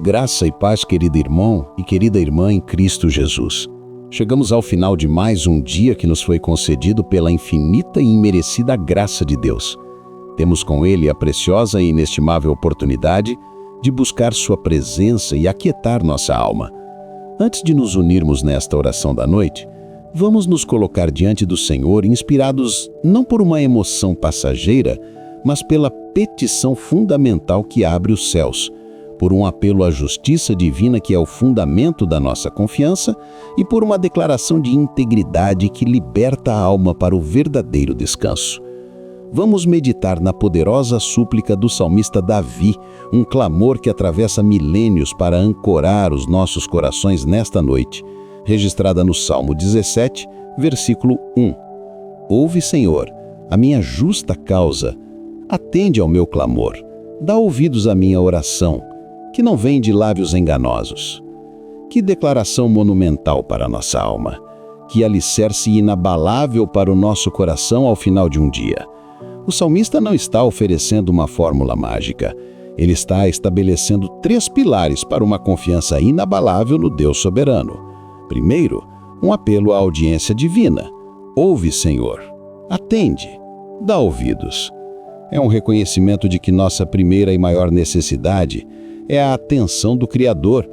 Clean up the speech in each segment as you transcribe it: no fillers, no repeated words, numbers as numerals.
Graça e paz, querido irmão e querida irmã em Cristo Jesus. Chegamos ao final de mais um dia que nos foi concedido pela infinita e imerecida graça de Deus. Temos com Ele a preciosa e inestimável oportunidade de buscar Sua presença e aquietar nossa alma. Antes de nos unirmos nesta oração da noite, vamos nos colocar diante do Senhor inspirados não por uma emoção passageira, mas pela petição fundamental que abre os céus, por um apelo à justiça divina que é o fundamento da nossa confiança e por uma declaração de integridade que liberta a alma para o verdadeiro descanso. Vamos meditar na poderosa súplica do salmista Davi, um clamor que atravessa milênios para ancorar os nossos corações nesta noite, registrada no Salmo 17, versículo 1. Ouve, Senhor, a minha justa causa, atende ao meu clamor, dá ouvidos à minha oração, que não vem de lábios enganosos. Que declaração monumental para a nossa alma, que alicerce inabalável para o nosso coração ao final de um dia. O salmista não está oferecendo uma fórmula mágica, ele está estabelecendo 3 pilares para uma confiança inabalável no Deus soberano. Primeiro, um apelo à audiência divina. Ouve, Senhor, atende, dá ouvidos. É um reconhecimento de que nossa primeira e maior necessidade é a atenção do Criador.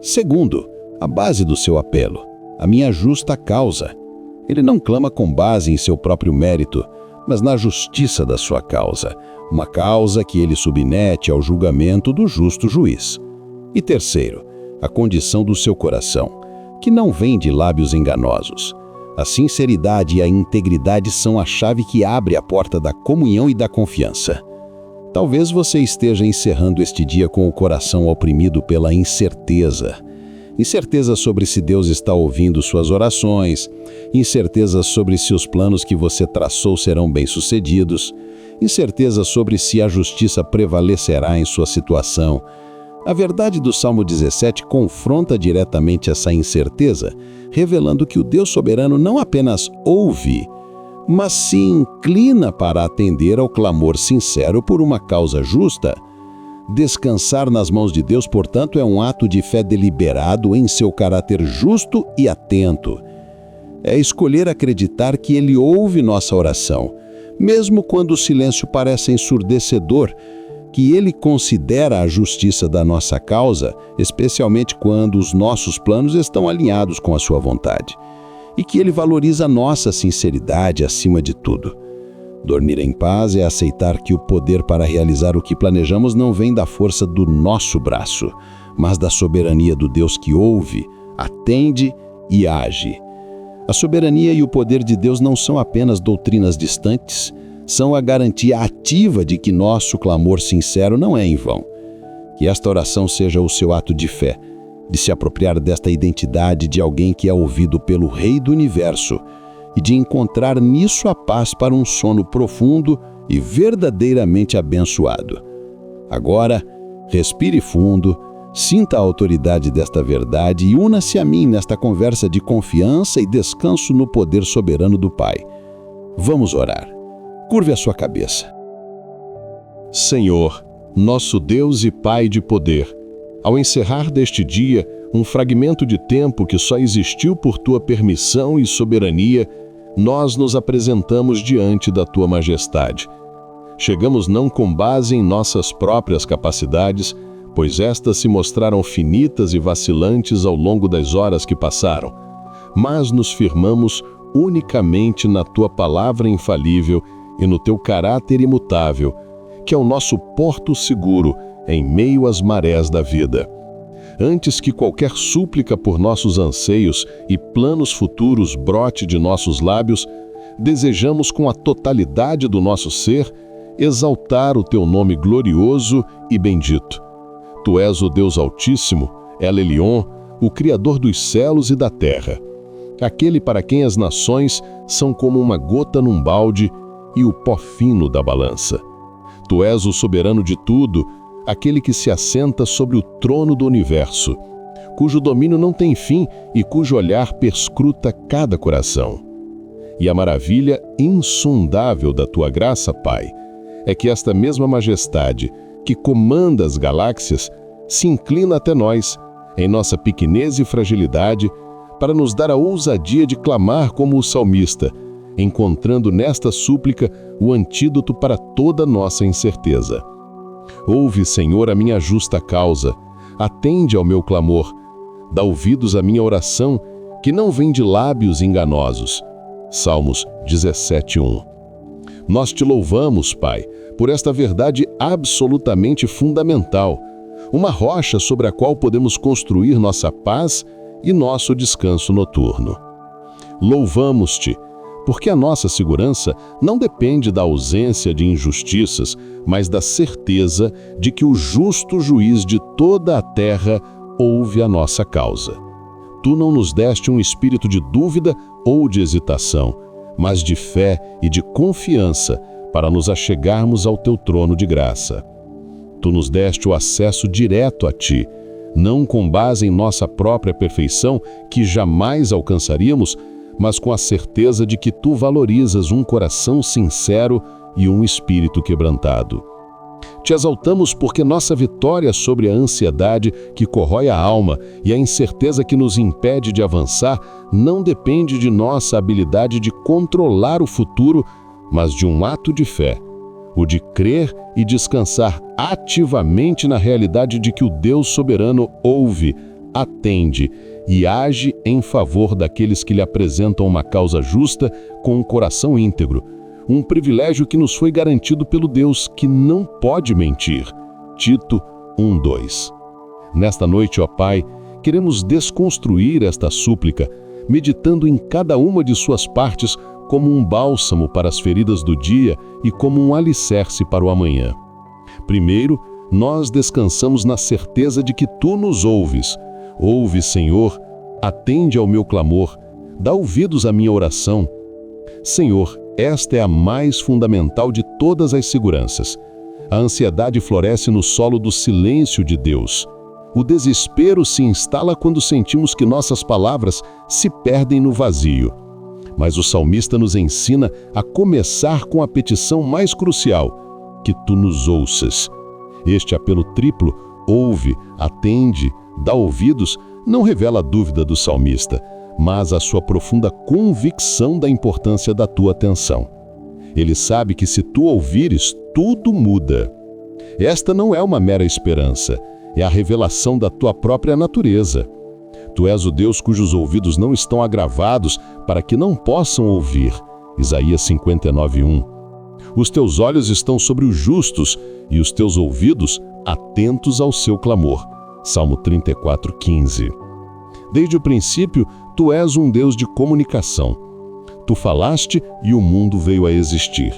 Segundo, a base do seu apelo, a minha justa causa. Ele não clama com base em seu próprio mérito, mas na justiça da sua causa, uma causa que ele submete ao julgamento do justo juiz. E terceiro, a condição do seu coração, que não vem de lábios enganosos. A sinceridade e a integridade são a chave que abre a porta da comunhão e da confiança. Talvez você esteja encerrando este dia com o coração oprimido pela incerteza. Incerteza sobre se Deus está ouvindo suas orações, incerteza sobre se os planos que você traçou serão bem-sucedidos, incerteza sobre se a justiça prevalecerá em sua situação. A verdade do Salmo 17 confronta diretamente essa incerteza, revelando que o Deus soberano não apenas ouve, mas se inclina para atender ao clamor sincero por uma causa justa. Descansar nas mãos de Deus, portanto, é um ato de fé deliberado em seu caráter justo e atento. É escolher acreditar que Ele ouve nossa oração, mesmo quando o silêncio parece ensurdecedor, que Ele considera a justiça da nossa causa, especialmente quando os nossos planos estão alinhados com a sua vontade, e que Ele valoriza nossa sinceridade acima de tudo. Dormir em paz é aceitar que o poder para realizar o que planejamos não vem da força do nosso braço, mas da soberania do Deus que ouve, atende e age. A soberania e o poder de Deus não são apenas doutrinas distantes, são a garantia ativa de que nosso clamor sincero não é em vão. Que esta oração seja o seu ato de fé, de se apropriar desta identidade de alguém que é ouvido pelo Rei do Universo e de encontrar nisso a paz para um sono profundo e verdadeiramente abençoado. Agora, respire fundo, sinta a autoridade desta verdade e una-se a mim nesta conversa de confiança e descanso no poder soberano do Pai. Vamos orar. Curve a sua cabeça. Senhor, nosso Deus e Pai de poder, ao encerrar deste dia um fragmento de tempo que só existiu por Tua permissão e soberania, nós nos apresentamos diante da Tua majestade. Chegamos não com base em nossas próprias capacidades, pois estas se mostraram finitas e vacilantes ao longo das horas que passaram, mas nos firmamos unicamente na Tua palavra infalível e no Teu caráter imutável, que é o nosso porto seguro em meio às marés da vida. Antes que qualquer súplica por nossos anseios e planos futuros brote de nossos lábios, desejamos com a totalidade do nosso ser exaltar o Teu nome glorioso e bendito. Tu és o Deus Altíssimo, El Elyon, o Criador dos céus e da terra, aquele para quem as nações são como uma gota num balde e o pó fino da balança. Tu és o soberano de tudo, aquele que se assenta sobre o trono do universo, cujo domínio não tem fim e cujo olhar perscruta cada coração. E a maravilha insondável da Tua graça, Pai, é que esta mesma majestade, que comanda as galáxias, se inclina até nós, em nossa pequenez e fragilidade, para nos dar a ousadia de clamar como o salmista, encontrando nesta súplica o antídoto para toda nossa incerteza. Ouve, Senhor, a minha justa causa, atende ao meu clamor, dá ouvidos à minha oração, que não vem de lábios enganosos. Salmos 17:1. Nós te louvamos, Pai, por esta verdade absolutamente fundamental, uma rocha sobre a qual podemos construir nossa paz e nosso descanso noturno. Louvamos-te, porque a nossa segurança não depende da ausência de injustiças, mas da certeza de que o justo juiz de toda a terra ouve a nossa causa. Tu não nos deste um espírito de dúvida ou de hesitação, mas de fé e de confiança para nos achegarmos ao teu trono de graça. Tu nos deste o acesso direto a ti, não com base em nossa própria perfeição, que jamais alcançaríamos, mas com a certeza de que tu valorizas um coração sincero e um espírito quebrantado. Te exaltamos porque nossa vitória sobre a ansiedade que corrói a alma e a incerteza que nos impede de avançar não depende de nossa habilidade de controlar o futuro, mas de um ato de fé, o de crer e descansar ativamente na realidade de que o Deus soberano ouve, atende e age em favor daqueles que lhe apresentam uma causa justa com um coração íntegro, um privilégio que nos foi garantido pelo Deus que não pode mentir. Tito 1:2. Nesta noite, ó Pai, queremos desconstruir esta súplica, meditando em cada uma de suas partes como um bálsamo para as feridas do dia e como um alicerce para o amanhã. Primeiro, nós descansamos na certeza de que tu nos ouves. Ouve, Senhor, atende ao meu clamor, dá ouvidos à minha oração. Senhor, esta é a mais fundamental de todas as seguranças. A ansiedade floresce no solo do silêncio de Deus. O desespero se instala quando sentimos que nossas palavras se perdem no vazio. Mas o salmista nos ensina a começar com a petição mais crucial, que tu nos ouças. Este apelo triplo, ouve, atende, dá ouvidos, não revela a dúvida do salmista, mas a sua profunda convicção da importância da tua atenção. Ele sabe que se tu ouvires, tudo muda. Esta não é uma mera esperança, é a revelação da tua própria natureza. Tu és o Deus cujos ouvidos não estão agravados para que não possam ouvir. Isaías 59:1. Os teus olhos estão sobre os justos e os teus ouvidos atentos ao seu clamor. Salmo 34:15. Desde o princípio, tu és um Deus de comunicação. Tu falaste e o mundo veio a existir.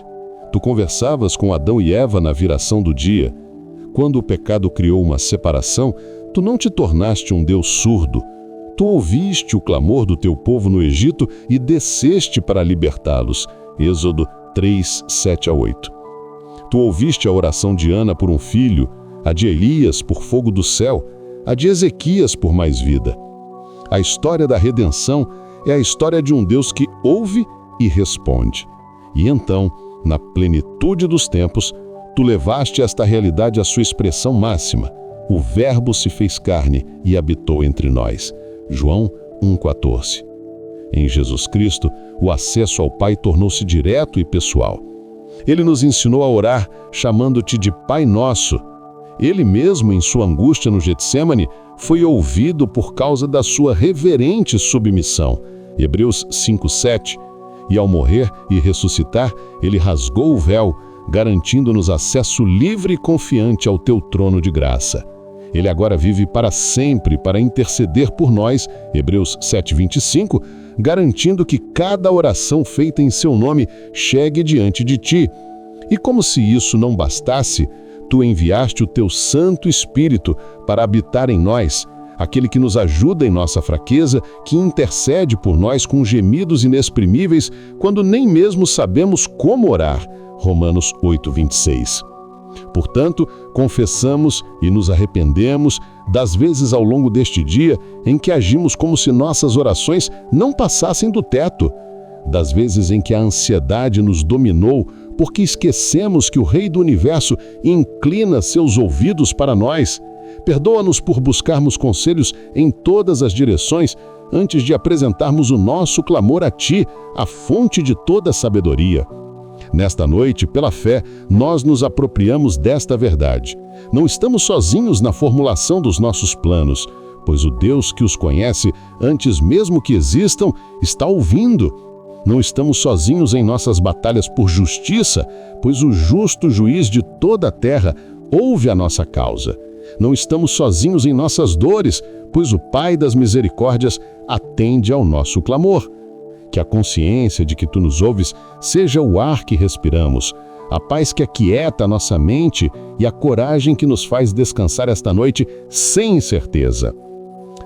Tu conversavas com Adão e Eva na viração do dia. Quando o pecado criou uma separação, tu não te tornaste um Deus surdo. Tu ouviste o clamor do teu povo no Egito e desceste para libertá-los. Êxodo 3:7-8. Tu ouviste a oração de Ana por um filho, a de Elias por fogo do céu, a de Ezequias por mais vida. A história da redenção é a história de um Deus que ouve e responde. E então, na plenitude dos tempos, tu levaste esta realidade à sua expressão máxima. O Verbo se fez carne e habitou entre nós. João 1:14. Em Jesus Cristo, o acesso ao Pai tornou-se direto e pessoal. Ele nos ensinou a orar, chamando-te de Pai Nosso. Ele mesmo, em sua angústia no Getsêmani, foi ouvido por causa da sua reverente submissão. Hebreus 5:7. E ao morrer e ressuscitar, ele rasgou o véu, garantindo-nos acesso livre e confiante ao teu trono de graça. Ele agora vive para sempre para interceder por nós, Hebreus 7:25, garantindo que cada oração feita em seu nome chegue diante de ti. E como se isso não bastasse, tu enviaste o teu Santo Espírito para habitar em nós, aquele que nos ajuda em nossa fraqueza, que intercede por nós com gemidos inexprimíveis quando nem mesmo sabemos como orar. Romanos 8:26. Portanto, confessamos e nos arrependemos das vezes ao longo deste dia em que agimos como se nossas orações não passassem do teto, das vezes em que a ansiedade nos dominou porque esquecemos que o Rei do Universo inclina seus ouvidos para nós. Perdoa-nos por buscarmos conselhos em todas as direções antes de apresentarmos o nosso clamor a Ti, a fonte de toda a sabedoria. Nesta noite, pela fé, nós nos apropriamos desta verdade. Não estamos sozinhos na formulação dos nossos planos, pois o Deus que os conhece antes mesmo que existam está ouvindo. Não estamos sozinhos em nossas batalhas por justiça, pois o justo juiz de toda a terra ouve a nossa causa. Não estamos sozinhos em nossas dores, pois o Pai das misericórdias atende ao nosso clamor. Que a consciência de que Tu nos ouves seja o ar que respiramos, a paz que aquieta a nossa mente e a coragem que nos faz descansar esta noite sem incerteza.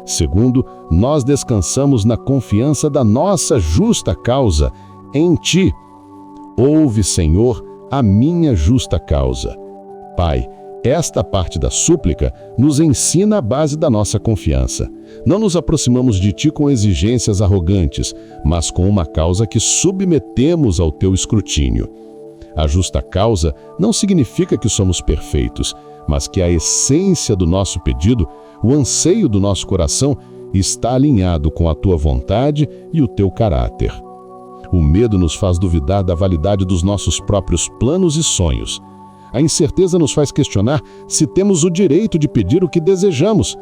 Segundo, nós descansamos na confiança da nossa justa causa em Ti. Ouve, Senhor, a minha justa causa. Pai, esta parte da súplica nos ensina a base da nossa confiança. Não nos aproximamos de Ti com exigências arrogantes, mas com uma causa que submetemos ao Teu escrutínio. A justa causa não significa que somos perfeitos, mas que a essência do nosso pedido, o anseio do nosso coração, está alinhado com a Tua vontade e o Teu caráter. O medo nos faz duvidar da validade dos nossos próprios planos e sonhos. A incerteza nos faz questionar se temos o direito de pedir o que desejamos,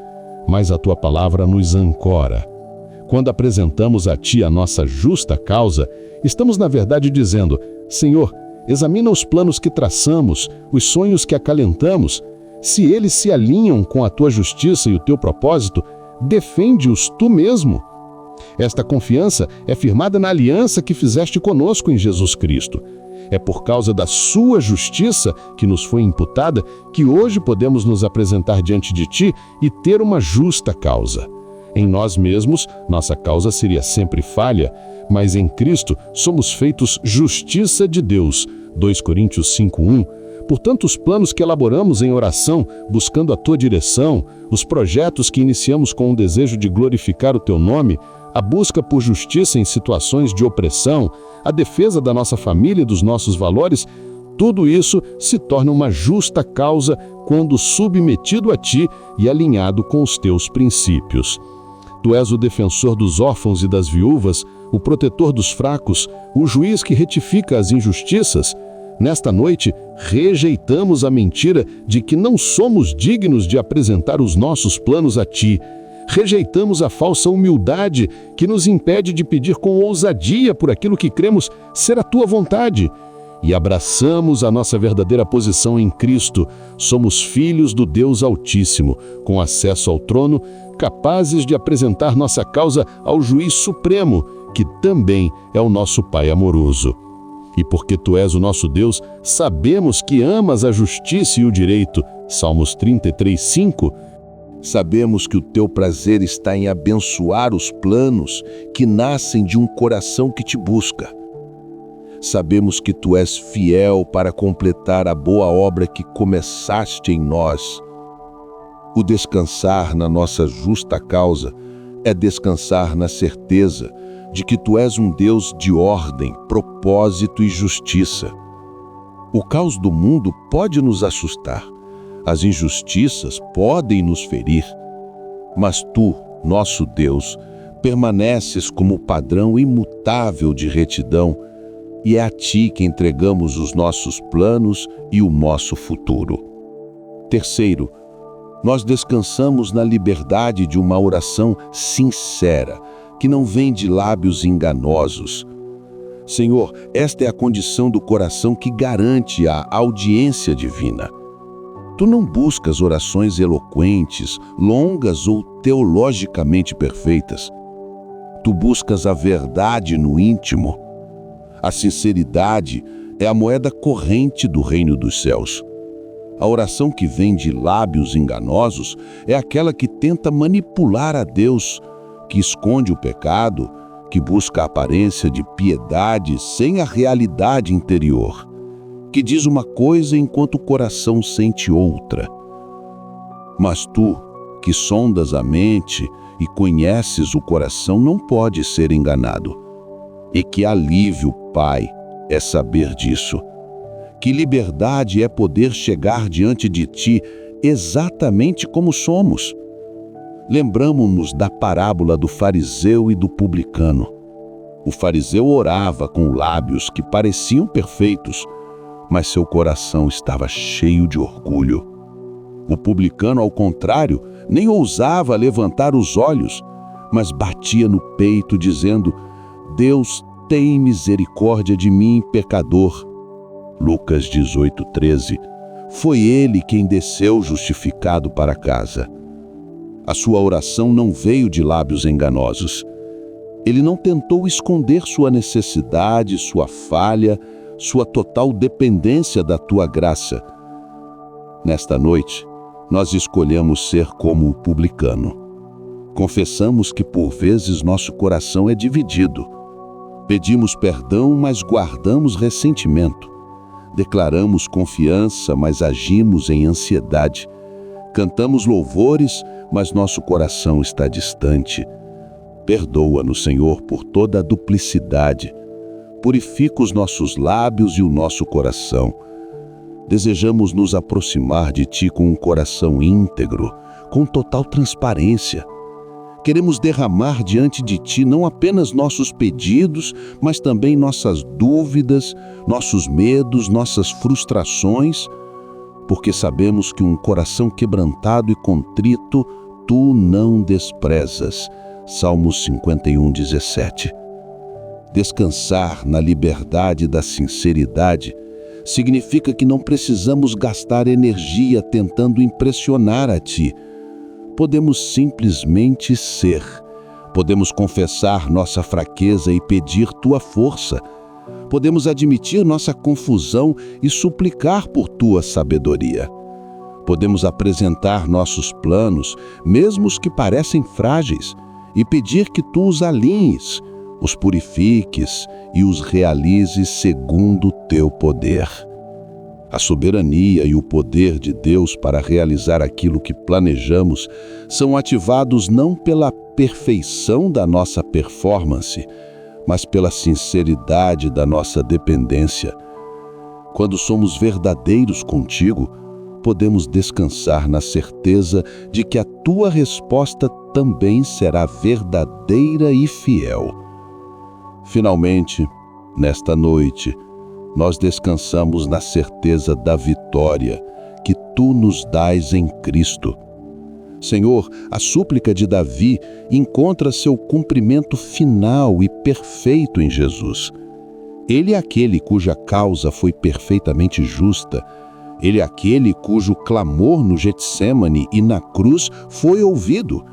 mas a Tua palavra nos ancora. Quando apresentamos a Ti a nossa justa causa, estamos na verdade dizendo: Senhor, examina os planos que traçamos, os sonhos que acalentamos. Se eles se alinham com a Tua justiça e o Teu propósito, defende-os Tu mesmo. Esta confiança é firmada na aliança que fizeste conosco em Jesus Cristo. É por causa da Sua justiça que nos foi imputada que hoje podemos nos apresentar diante de Ti e ter uma justa causa. Em nós mesmos, nossa causa seria sempre falha, mas em Cristo somos feitos justiça de Deus. 2 Coríntios 5:1. Portanto, os planos que elaboramos em oração, buscando a Tua direção, os projetos que iniciamos com o desejo de glorificar o Teu nome, a busca por justiça em situações de opressão, a defesa da nossa família e dos nossos valores, tudo isso se torna uma justa causa quando submetido a Ti e alinhado com os Teus princípios. Tu és o defensor dos órfãos e das viúvas, o protetor dos fracos, o juiz que retifica as injustiças. Nesta noite, rejeitamos a mentira de que não somos dignos de apresentar os nossos planos a Ti. Rejeitamos a falsa humildade que nos impede de pedir com ousadia por aquilo que cremos ser a Tua vontade. E abraçamos a nossa verdadeira posição em Cristo. Somos filhos do Deus Altíssimo, com acesso ao trono, capazes de apresentar nossa causa ao Juiz Supremo, que também é o nosso Pai amoroso. E porque Tu és o nosso Deus, sabemos que amas a justiça e o direito. Salmos 33:5. Sabemos que o Teu prazer está em abençoar os planos que nascem de um coração que Te busca. Sabemos que Tu és fiel para completar a boa obra que começaste em nós. O descansar na nossa justa causa é descansar na certeza de que Tu és um Deus de ordem, propósito e justiça. O caos do mundo pode nos assustar, as injustiças podem nos ferir, mas Tu, nosso Deus, permaneces como padrão imutável de retidão e é a Ti que entregamos os nossos planos e o nosso futuro. Terceiro, nós descansamos na liberdade de uma oração sincera, que não vem de lábios enganosos. Senhor, esta é a condição do coração que garante a audiência divina. Tu não buscas orações eloquentes, longas ou teologicamente perfeitas. Tu buscas a verdade no íntimo. A sinceridade é a moeda corrente do reino dos céus. A oração que vem de lábios enganosos é aquela que tenta manipular a Deus, que esconde o pecado, que busca a aparência de piedade sem a realidade interior, que diz uma coisa enquanto o coração sente outra. Mas Tu, que sondas a mente e conheces o coração, não podes ser enganado. E que alívio, Pai, é saber disso. Que liberdade é poder chegar diante de Ti exatamente como somos. Lembramo-nos da parábola do fariseu e do publicano. O fariseu orava com lábios que pareciam perfeitos, mas seu coração estava cheio de orgulho. O publicano, ao contrário, nem ousava levantar os olhos, mas batia no peito, dizendo: Deus, tem misericórdia de mim, pecador. Lucas 18:13. Foi ele quem desceu justificado para casa. A sua oração não veio de lábios enganosos. Ele não tentou esconder sua necessidade, sua falha, sua total dependência da tua graça. Nesta noite, nós escolhemos ser como o publicano. Confessamos que por vezes nosso coração é dividido. Pedimos perdão, mas guardamos ressentimento. Declaramos confiança, mas agimos em ansiedade. Cantamos louvores, mas nosso coração está distante. Perdoa-nos, Senhor, por toda a duplicidade. Purifica os nossos lábios e o nosso coração. Desejamos nos aproximar de Ti com um coração íntegro, com total transparência. Queremos derramar diante de Ti não apenas nossos pedidos, mas também nossas dúvidas, nossos medos, nossas frustrações, porque sabemos que um coração quebrantado e contrito Tu não desprezas. Salmos 51:17. Descansar na liberdade da sinceridade significa que não precisamos gastar energia tentando impressionar a Ti. Podemos simplesmente ser. Podemos confessar nossa fraqueza e pedir Tua força. Podemos admitir nossa confusão e suplicar por Tua sabedoria. Podemos apresentar nossos planos, mesmo os que parecem frágeis, e pedir que Tu os alinhes, os purifiques e os realizes segundo o Teu poder. A soberania e o poder de Deus para realizar aquilo que planejamos são ativados não pela perfeição da nossa performance, mas pela sinceridade da nossa dependência. Quando somos verdadeiros contigo, podemos descansar na certeza de que a Tua resposta também será verdadeira e fiel. Finalmente, nesta noite, nós descansamos na certeza da vitória que Tu nos dás em Cristo. Senhor, a súplica de Davi encontra seu cumprimento final e perfeito em Jesus. Ele é aquele cuja causa foi perfeitamente justa. Ele é aquele cujo clamor no Getsêmani e na cruz foi ouvido.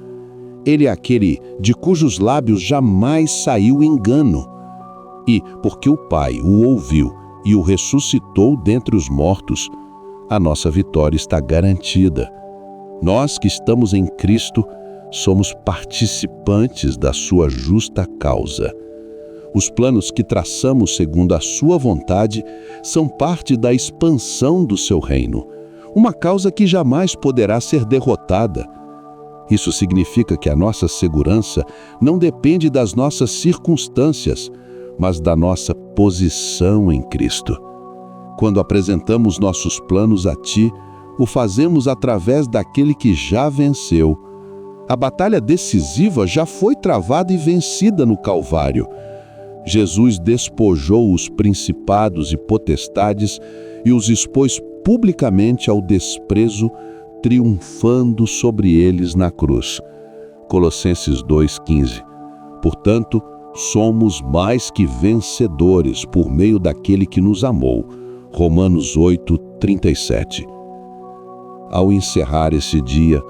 Ele é aquele de cujos lábios jamais saiu engano. E, porque o Pai o ouviu e o ressuscitou dentre os mortos, a nossa vitória está garantida. Nós que estamos em Cristo somos participantes da sua justa causa. Os planos que traçamos segundo a sua vontade são parte da expansão do seu reino, uma causa que jamais poderá ser derrotada. Isso significa que a nossa segurança não depende das nossas circunstâncias, mas da nossa posição em Cristo. Quando apresentamos nossos planos a Ti, o fazemos através daquele que já venceu. A batalha decisiva já foi travada e vencida no Calvário. Jesus despojou os principados e potestades e os expôs publicamente ao desprezo, triunfando sobre eles na cruz. Colossenses 2:15. Portanto, somos mais que vencedores por meio daquele que nos amou. Romanos 8:37. Ao encerrar esse dia,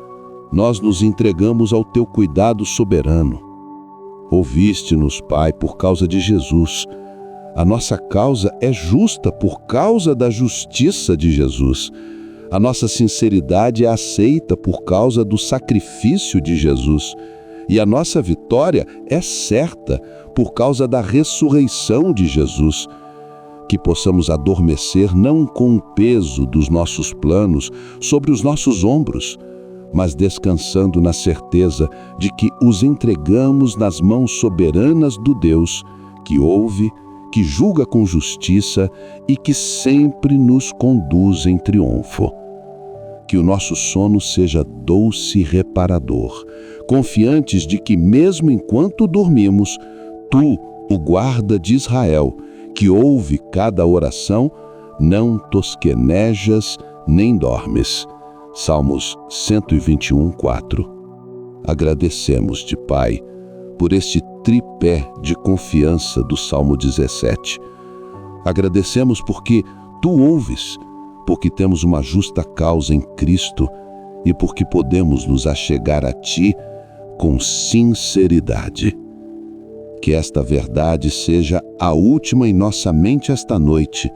nós nos entregamos ao Teu cuidado soberano. Ouviste-nos, Pai, por causa de Jesus. A nossa causa é justa por causa da justiça de Jesus. A nossa sinceridade é aceita por causa do sacrifício de Jesus. E a nossa vitória é certa por causa da ressurreição de Jesus. Que possamos adormecer não com o peso dos nossos planos sobre os nossos ombros, mas descansando na certeza de que os entregamos nas mãos soberanas do Deus, que ouve, que julga com justiça e que sempre nos conduz em triunfo. que o nosso sono seja doce e reparador, confiantes de que mesmo enquanto dormimos, Tu, o guarda de Israel, que ouve cada oração, não tosquenejas nem dormes. Salmos 121:4. Agradecemos-te, Pai, por este tripé de confiança do Salmo 17. Agradecemos porque Tu ouves, porque temos uma justa causa em Cristo e porque podemos nos achegar a Ti com sinceridade. Que esta verdade seja a última em nossa mente esta noite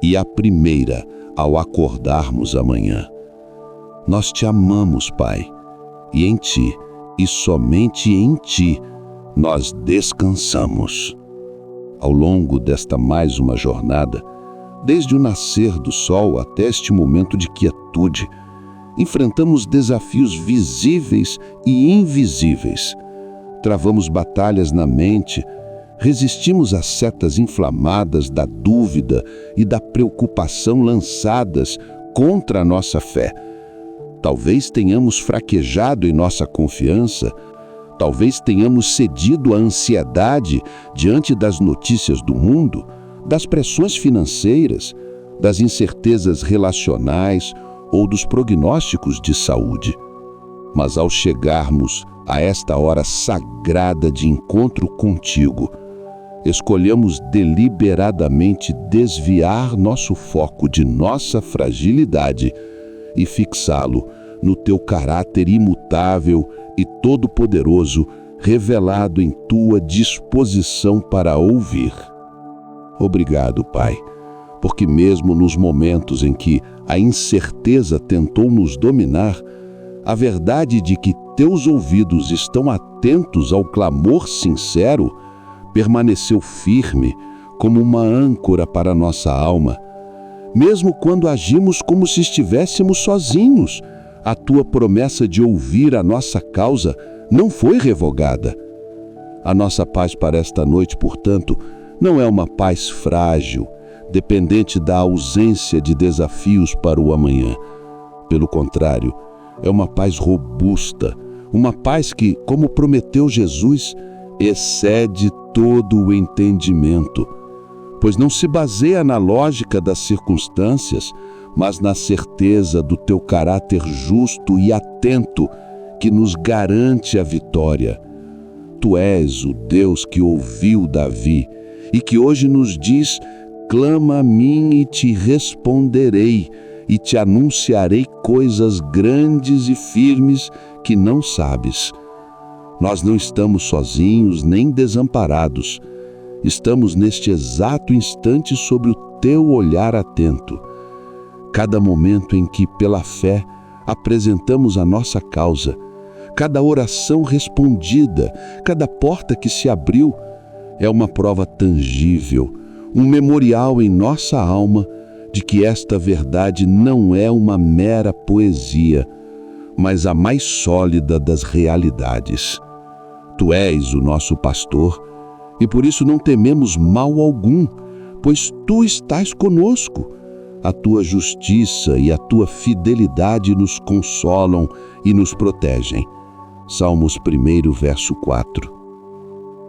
e a primeira ao acordarmos amanhã. Nós Te amamos, Pai, e em Ti, e somente em Ti, nós descansamos. Ao longo desta mais uma jornada, desde o nascer do sol até este momento de quietude, enfrentamos desafios visíveis e invisíveis. Travamos batalhas na mente, resistimos às setas inflamadas da dúvida e da preocupação lançadas contra a nossa fé. Talvez tenhamos fraquejado em nossa confiança, talvez tenhamos cedido à ansiedade diante das notícias do mundo, das pressões financeiras, das incertezas relacionais ou dos prognósticos de saúde. Mas ao chegarmos a esta hora sagrada de encontro contigo, escolhemos deliberadamente desviar nosso foco de nossa fragilidade e fixá-lo no Teu caráter imutável e todo-poderoso, revelado em Tua disposição para ouvir. Obrigado, Pai, porque mesmo nos momentos em que a incerteza tentou nos dominar, a verdade de que Teus ouvidos estão atentos ao clamor sincero permaneceu firme como uma âncora para nossa alma. Mesmo quando agimos como se estivéssemos sozinhos, a Tua promessa de ouvir a nossa causa não foi revogada. A nossa paz para esta noite, portanto, não é uma paz frágil, dependente da ausência de desafios para o amanhã. Pelo contrário, é uma paz robusta, uma paz que, como prometeu Jesus, excede todo o entendimento, pois não se baseia na lógica das circunstâncias, mas na certeza do Teu caráter justo e atento que nos garante a vitória. Tu és o Deus que ouviu Davi e que hoje nos diz: clama a mim e te responderei, e te anunciarei coisas grandes e firmes que não sabes. Nós não estamos sozinhos nem desamparados. Estamos neste exato instante sob o Teu olhar atento. Cada momento em que, pela fé, apresentamos a nossa causa, cada oração respondida, cada porta que se abriu, é uma prova tangível, um memorial em nossa alma de que esta verdade não é uma mera poesia, mas a mais sólida das realidades. Tu és o nosso pastor, e por isso não tememos mal algum, pois Tu estás conosco. A Tua justiça e a Tua fidelidade nos consolam e nos protegem. Salmos 1, verso 4.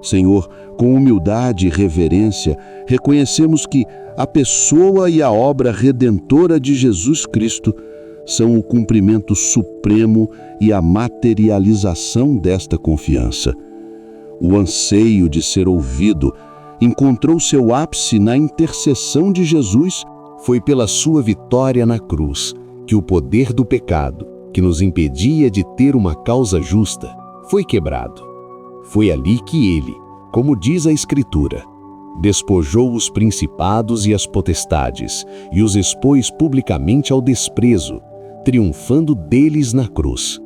Senhor, com humildade e reverência, reconhecemos que a pessoa e a obra redentora de Jesus Cristo são o cumprimento supremo e a materialização desta confiança. O anseio de ser ouvido encontrou seu ápice na intercessão de Jesus. Foi pela sua vitória na cruz que o poder do pecado, que nos impedia de ter uma causa justa, foi quebrado. Foi ali que Ele, como diz a Escritura, despojou os principados e as potestades e os expôs publicamente ao desprezo, triunfando deles na cruz.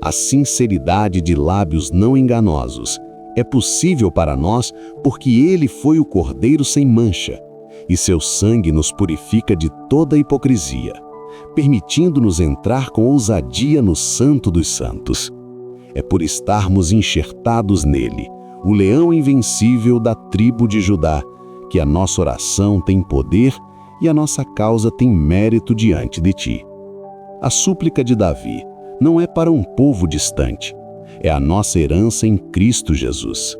A sinceridade de lábios não enganosos é possível para nós porque Ele foi o Cordeiro sem mancha, e seu sangue nos purifica de toda hipocrisia, permitindo-nos entrar com ousadia no Santo dos Santos. É por estarmos enxertados nele, o leão invencível da tribo de Judá, que a nossa oração tem poder e a nossa causa tem mérito diante de Ti. A súplica de Davi não é para um povo distante, é a nossa herança em Cristo Jesus.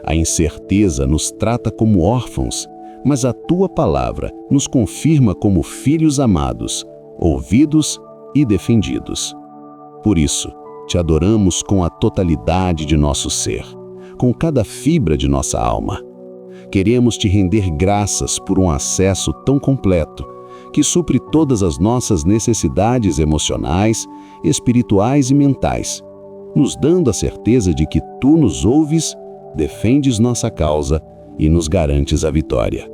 A incerteza nos trata como órfãos, mas a tua palavra nos confirma como filhos amados, ouvidos e defendidos. Por isso, te adoramos com a totalidade de nosso ser, com cada fibra de nossa alma. Queremos te render graças por um acesso tão completo, que supre todas as nossas necessidades emocionais, espirituais e mentais, nos dando a certeza de que tu nos ouves, defendes nossa causa e nos garantes a vitória.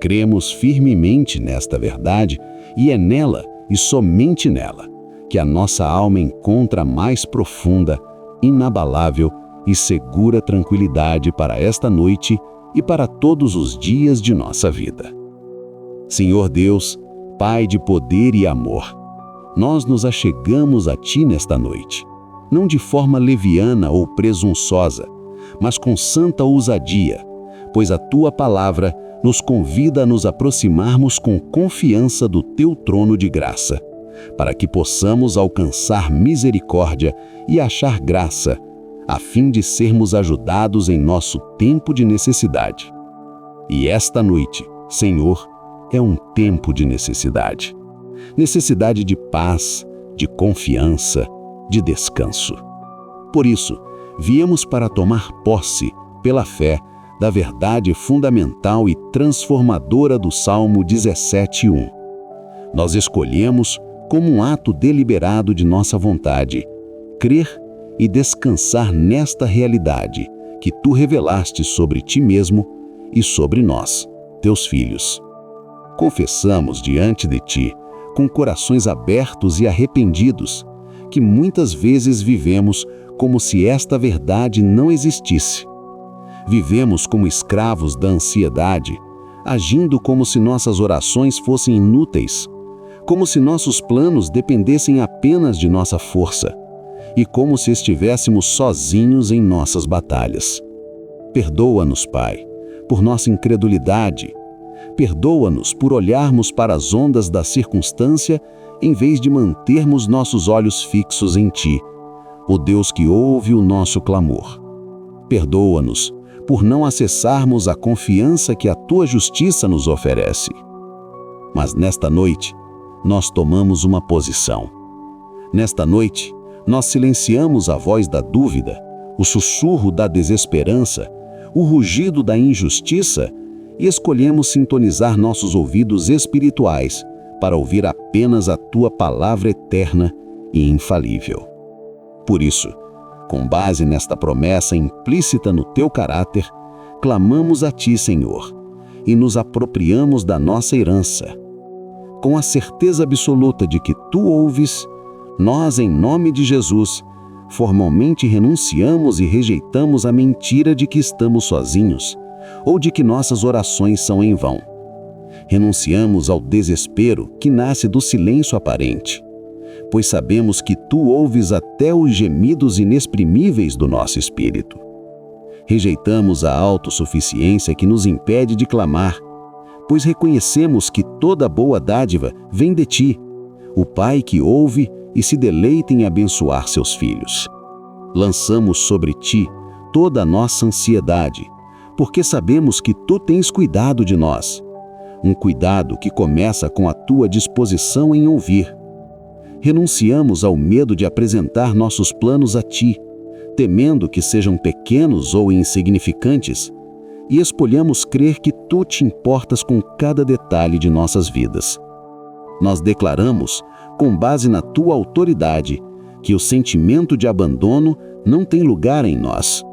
Cremos firmemente nesta verdade e é nela e somente nela que a nossa alma encontra a mais profunda, inabalável e segura tranquilidade para esta noite e para todos os dias de nossa vida. Senhor Deus, Pai de poder e amor, nós nos achegamos a Ti nesta noite, não de forma leviana ou presunçosa, mas com santa ousadia, pois a Tua palavra nos convida a nos aproximarmos com confiança do Teu trono de graça, para que possamos alcançar misericórdia e achar graça, a fim de sermos ajudados em nosso tempo de necessidade. E esta noite, Senhor, é um tempo de necessidade. Necessidade de paz, de confiança, de descanso. Por isso, viemos para tomar posse, pela fé, da verdade fundamental e transformadora do Salmo 17:1. Nós escolhemos, como um ato deliberado de nossa vontade, crer e descansar nesta realidade que tu revelaste sobre ti mesmo e sobre nós, teus filhos. Confessamos diante de ti, com corações abertos e arrependidos, que muitas vezes vivemos como se esta verdade não existisse. Vivemos como escravos da ansiedade, agindo como se nossas orações fossem inúteis, como se nossos planos dependessem apenas de nossa força e como se estivéssemos sozinhos em nossas batalhas. Perdoa-nos, Pai, por nossa incredulidade. Perdoa-nos por olharmos para as ondas da circunstância em vez de mantermos nossos olhos fixos em Ti, o Deus que ouve o nosso clamor. Perdoa-nos por não acessarmos a confiança que a Tua justiça nos oferece. Mas nesta noite, nós tomamos uma posição. Nesta noite, nós silenciamos a voz da dúvida, o sussurro da desesperança, o rugido da injustiça e escolhemos sintonizar nossos ouvidos espirituais para ouvir apenas a Tua palavra eterna e infalível. Por isso, com base nesta promessa implícita no Teu caráter, clamamos a Ti, Senhor, e nos apropriamos da nossa herança. Com a certeza absoluta de que Tu ouves, nós, em nome de Jesus, formalmente renunciamos e rejeitamos a mentira de que estamos sozinhos ou de que nossas orações são em vão. Renunciamos ao desespero que nasce do silêncio aparente, pois sabemos que Tu ouves até os gemidos inexprimíveis do nosso espírito. Rejeitamos a autossuficiência que nos impede de clamar, pois reconhecemos que toda boa dádiva vem de Ti, o Pai que ouve e se deleita em abençoar seus filhos. Lançamos sobre Ti toda a nossa ansiedade, porque sabemos que Tu tens cuidado de nós, um cuidado que começa com a Tua disposição em ouvir. Renunciamos ao medo de apresentar nossos planos a Ti, temendo que sejam pequenos ou insignificantes, e escolhemos crer que Tu te importas com cada detalhe de nossas vidas. Nós declaramos, com base na Tua autoridade, que o sentimento de abandono não tem lugar em nós,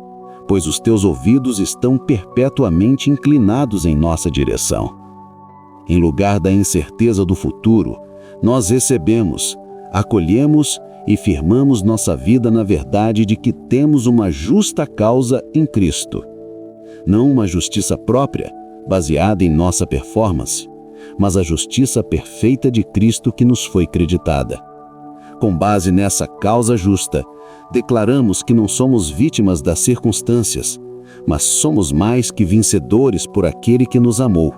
pois os Teus ouvidos estão perpetuamente inclinados em nossa direção. Em lugar da incerteza do futuro, nós recebemos, acolhemos e firmamos nossa vida na verdade de que temos uma justa causa em Cristo. Não uma justiça própria, baseada em nossa performance, mas a justiça perfeita de Cristo que nos foi creditada. Com base nessa causa justa, declaramos que não somos vítimas das circunstâncias, mas somos mais que vencedores por aquele que nos amou.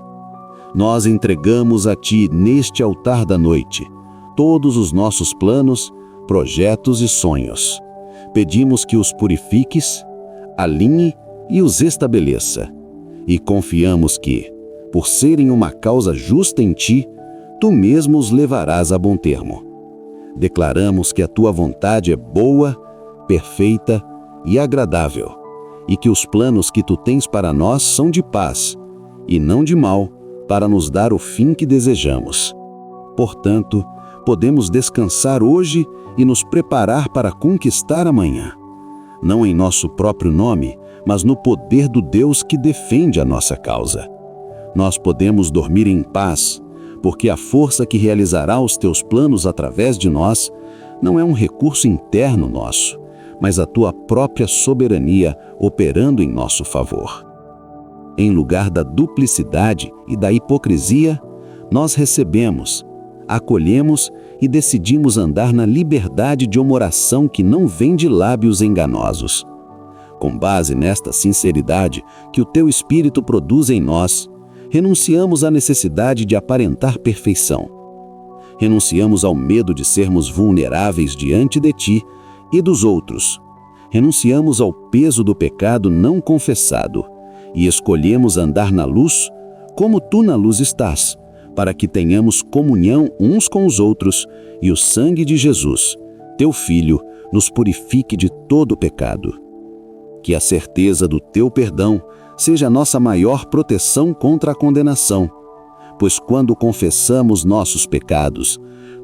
Nós entregamos a Ti neste altar da noite todos os nossos planos, projetos e sonhos. Pedimos que os purifiques, alinhe e os estabeleça. E confiamos que, por serem uma causa justa em ti, tu mesmo os levarás a bom termo. Declaramos que a tua vontade é boa, perfeita e agradável, e que os planos que tu tens para nós são de paz, e não de mal, para nos dar o fim que desejamos. Portanto, podemos descansar hoje e nos preparar para conquistar amanhã, não em nosso próprio nome, mas no poder do Deus que defende a nossa causa. Nós podemos dormir em paz, porque a força que realizará os teus planos através de nós não é um recurso interno nosso, mas a tua própria soberania operando em nosso favor. Em lugar da duplicidade e da hipocrisia, nós recebemos, acolhemos e decidimos andar na liberdade de uma oração que não vem de lábios enganosos. Com base nesta sinceridade que o teu Espírito produz em nós, renunciamos à necessidade de aparentar perfeição. Renunciamos ao medo de sermos vulneráveis diante de ti e dos outros. Renunciamos ao peso do pecado não confessado e escolhemos andar na luz como tu na luz estás, para que tenhamos comunhão uns com os outros e o sangue de Jesus, teu Filho, nos purifique de todo pecado. Que a certeza do teu perdão seja a nossa maior proteção contra a condenação, pois quando confessamos nossos pecados,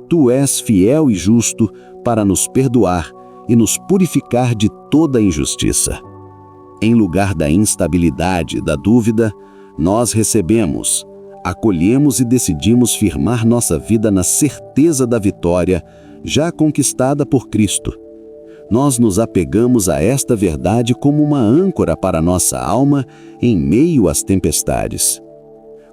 tu és fiel e justo para nos perdoar e nos purificar de toda injustiça. Em lugar da instabilidade e da dúvida, nós recebemos, acolhemos e decidimos firmar nossa vida na certeza da vitória já conquistada por Cristo. Nós nos apegamos a esta verdade como uma âncora para nossa alma em meio às tempestades.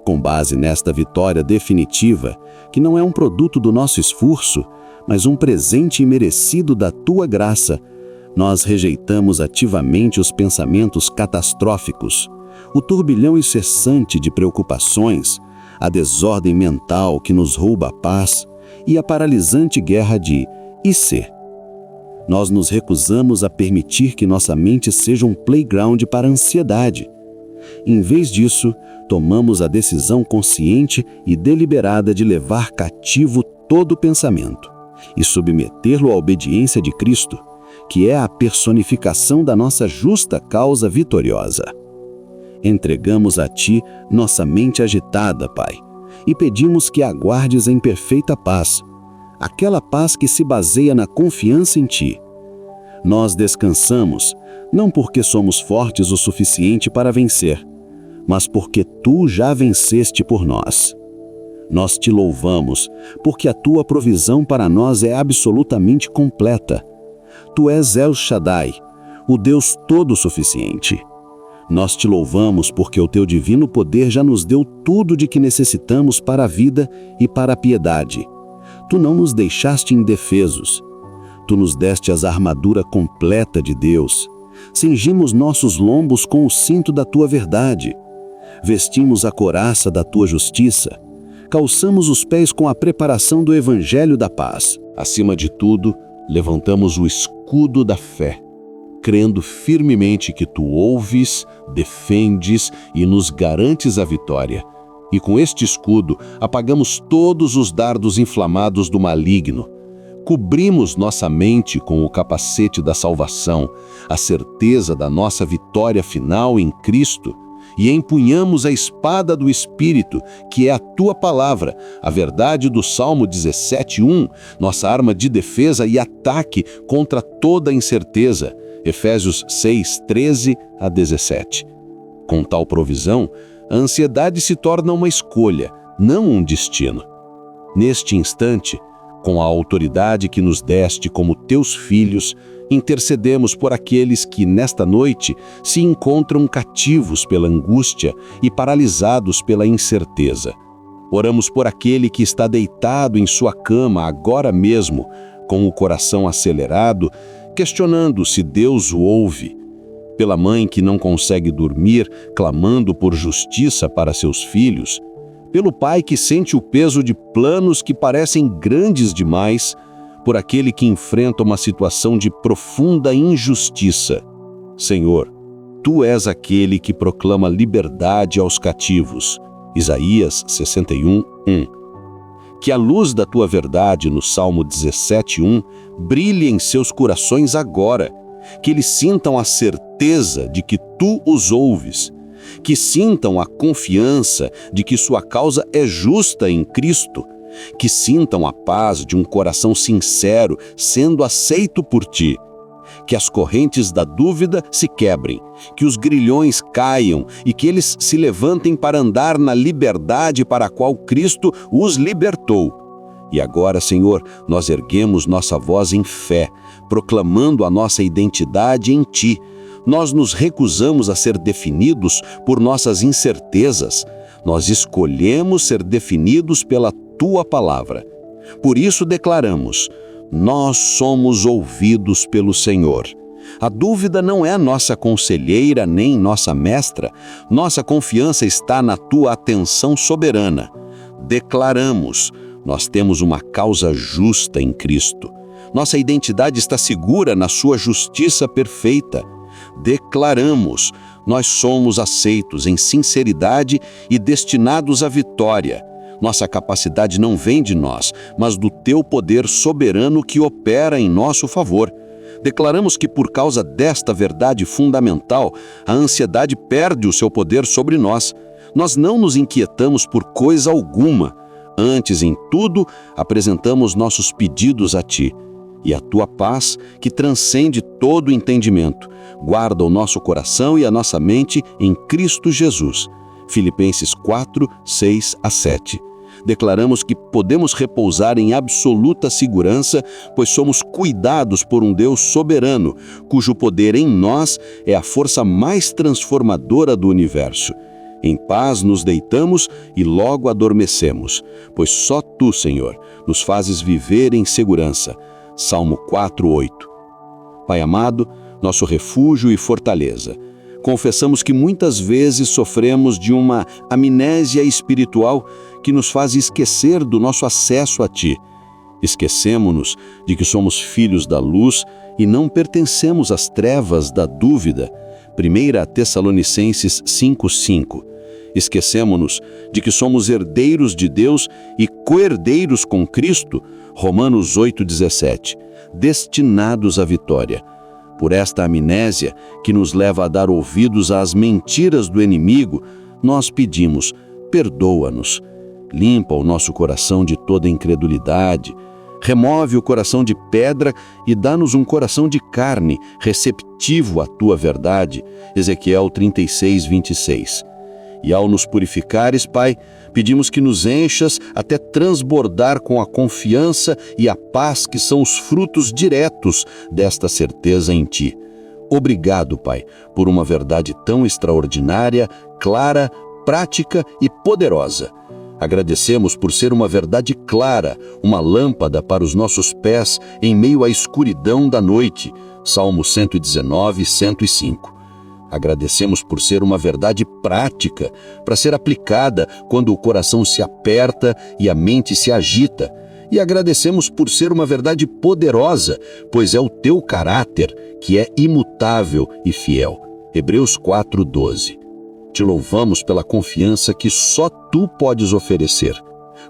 Com base nesta vitória definitiva, que não é um produto do nosso esforço, mas um presente imerecido da tua graça, nós rejeitamos ativamente os pensamentos catastróficos, o turbilhão incessante de preocupações, a desordem mental que nos rouba a paz e a paralisante guerra de "e se?". Nós nos recusamos a permitir que nossa mente seja um playground para a ansiedade. Em vez disso, tomamos a decisão consciente e deliberada de levar cativo todo pensamento e submetê-lo à obediência de Cristo, que é a personificação da nossa justa causa vitoriosa. Entregamos a Ti nossa mente agitada, Pai, e pedimos que aguardes em perfeita paz, aquela paz que se baseia na confiança em Ti. Nós descansamos, não porque somos fortes o suficiente para vencer, mas porque Tu já venceste por nós. Nós Te louvamos, porque a Tua provisão para nós é absolutamente completa. Tu és El Shaddai, o Deus todo-suficiente. Nós Te louvamos porque o Teu divino poder já nos deu tudo de que necessitamos para a vida e para a piedade. Tu não nos deixaste indefesos. Tu nos deste a armadura completa de Deus. Cingimos nossos lombos com o cinto da Tua verdade. Vestimos a couraça da Tua justiça. Calçamos os pés com a preparação do Evangelho da paz. Acima de tudo, levantamos o escudo da fé, crendo firmemente que Tu ouves, defendes e nos garantes a vitória. E com este escudo, apagamos todos os dardos inflamados do maligno. Cobrimos nossa mente com o capacete da salvação, a certeza da nossa vitória final em Cristo, e empunhamos a espada do Espírito, que é a Tua palavra, a verdade do Salmo 17:1, nossa arma de defesa e ataque contra toda incerteza, Efésios 6:13-17. Com tal provisão, a ansiedade se torna uma escolha, não um destino. Neste instante, com a autoridade que nos deste como Teus filhos, intercedemos por aqueles que, nesta noite, se encontram cativos pela angústia e paralisados pela incerteza. Oramos por aquele que está deitado em sua cama agora mesmo, com o coração acelerado, questionando se Deus o ouve. Pela mãe que não consegue dormir, clamando por justiça para seus filhos. pelo pai que sente o peso de planos que parecem grandes demais, por aquele que enfrenta uma situação de profunda injustiça. Senhor, Tu és aquele que proclama liberdade aos cativos. Isaías 61, 1. Que a luz da Tua verdade no Salmo 17:1 brilhe em seus corações agora, que eles sintam a certeza de que Tu os ouves, que sintam a confiança de que sua causa é justa em Cristo, que sintam a paz de um coração sincero sendo aceito por Ti, que as correntes da dúvida se quebrem, que os grilhões caiam e que eles se levantem para andar na liberdade para a qual Cristo os libertou. E agora, Senhor, nós erguemos nossa voz em fé, proclamando a nossa identidade em Ti. Nós nos recusamos a ser definidos por nossas incertezas. Nós escolhemos ser definidos pela Tua palavra. Por isso declaramos: nós somos ouvidos pelo Senhor. A dúvida não é nossa conselheira nem nossa mestra. Nossa confiança está na Tua atenção soberana. Declaramos: nós temos uma causa justa em Cristo. Nossa identidade está segura na Sua justiça perfeita. Declaramos: nós somos aceitos em sinceridade e destinados à vitória. Nossa capacidade não vem de nós, mas do Teu poder soberano que opera em nosso favor. Declaramos que por causa desta verdade fundamental, a ansiedade perde o seu poder sobre nós. Nós não nos inquietamos por coisa alguma. Antes, em tudo, apresentamos nossos pedidos a Ti. E a Tua paz, que transcende todo entendimento, guarda o nosso coração e a nossa mente em Cristo Jesus. Filipenses 4, 6-7. Declaramos que podemos repousar em absoluta segurança, pois somos cuidados por um Deus soberano, cujo poder em nós é a força mais transformadora do universo. Em paz nos deitamos e logo adormecemos, pois só Tu, Senhor, nos fazes viver em segurança. Salmo 4:8. Pai amado, nosso refúgio e fortaleza, confessamos que muitas vezes sofremos de uma amnésia espiritual que nos faz esquecer do nosso acesso a Ti. Esquecemo-nos de que somos filhos da luz e não pertencemos às trevas da dúvida. 1 Tessalonicenses 5:5. Esquecemo-nos de que somos herdeiros de Deus e co-herdeiros com Cristo. Romanos 8:17. Destinados à vitória. Por esta amnésia, que nos leva a dar ouvidos às mentiras do inimigo, nós pedimos: perdoa-nos. Limpa o nosso coração de toda incredulidade. Remove o coração de pedra e dá-nos um coração de carne, receptivo à Tua verdade. Ezequiel 36:26. E ao nos purificares, Pai, pedimos que nos enchas até transbordar com a confiança e a paz que são os frutos diretos desta certeza em Ti. Obrigado, Pai, por uma verdade tão extraordinária, clara, prática e poderosa. Agradecemos por ser uma verdade clara, uma lâmpada para os nossos pés em meio à escuridão da noite. Salmo 119, 105. Agradecemos por ser uma verdade prática, para ser aplicada quando o coração se aperta e a mente se agita. E agradecemos por ser uma verdade poderosa, pois é o Teu caráter que é imutável e fiel. Hebreus 4:12. Te louvamos pela confiança que só Tu podes oferecer.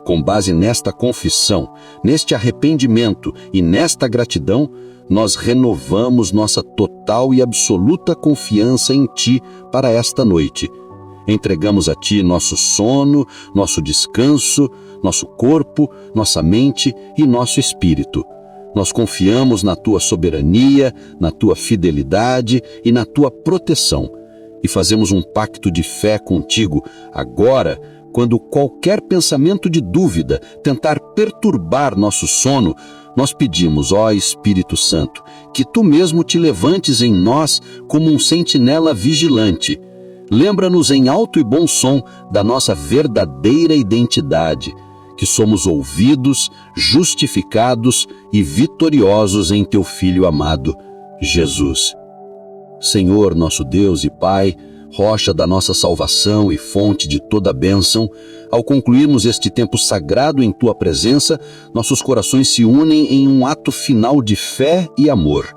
Com base nesta confissão, neste arrependimento e nesta gratidão, nós renovamos nossa total e absoluta confiança em Ti para esta noite. Entregamos a Ti nosso sono, nosso descanso, nosso corpo, nossa mente e nosso espírito. Nós confiamos na Tua soberania, na Tua fidelidade e na Tua proteção. E fazemos um pacto de fé contigo agora, quando qualquer pensamento de dúvida tentar perturbar nosso sono, nós pedimos, ó Espírito Santo, que Tu mesmo te levantes em nós como um sentinela vigilante. Lembra-nos em alto e bom som da nossa verdadeira identidade, que somos ouvidos, justificados e vitoriosos em Teu Filho amado, Jesus. Senhor, nosso Deus e Pai, rocha da nossa salvação e fonte de toda bênção, ao concluirmos este tempo sagrado em Tua presença, nossos corações se unem em um ato final de fé e amor.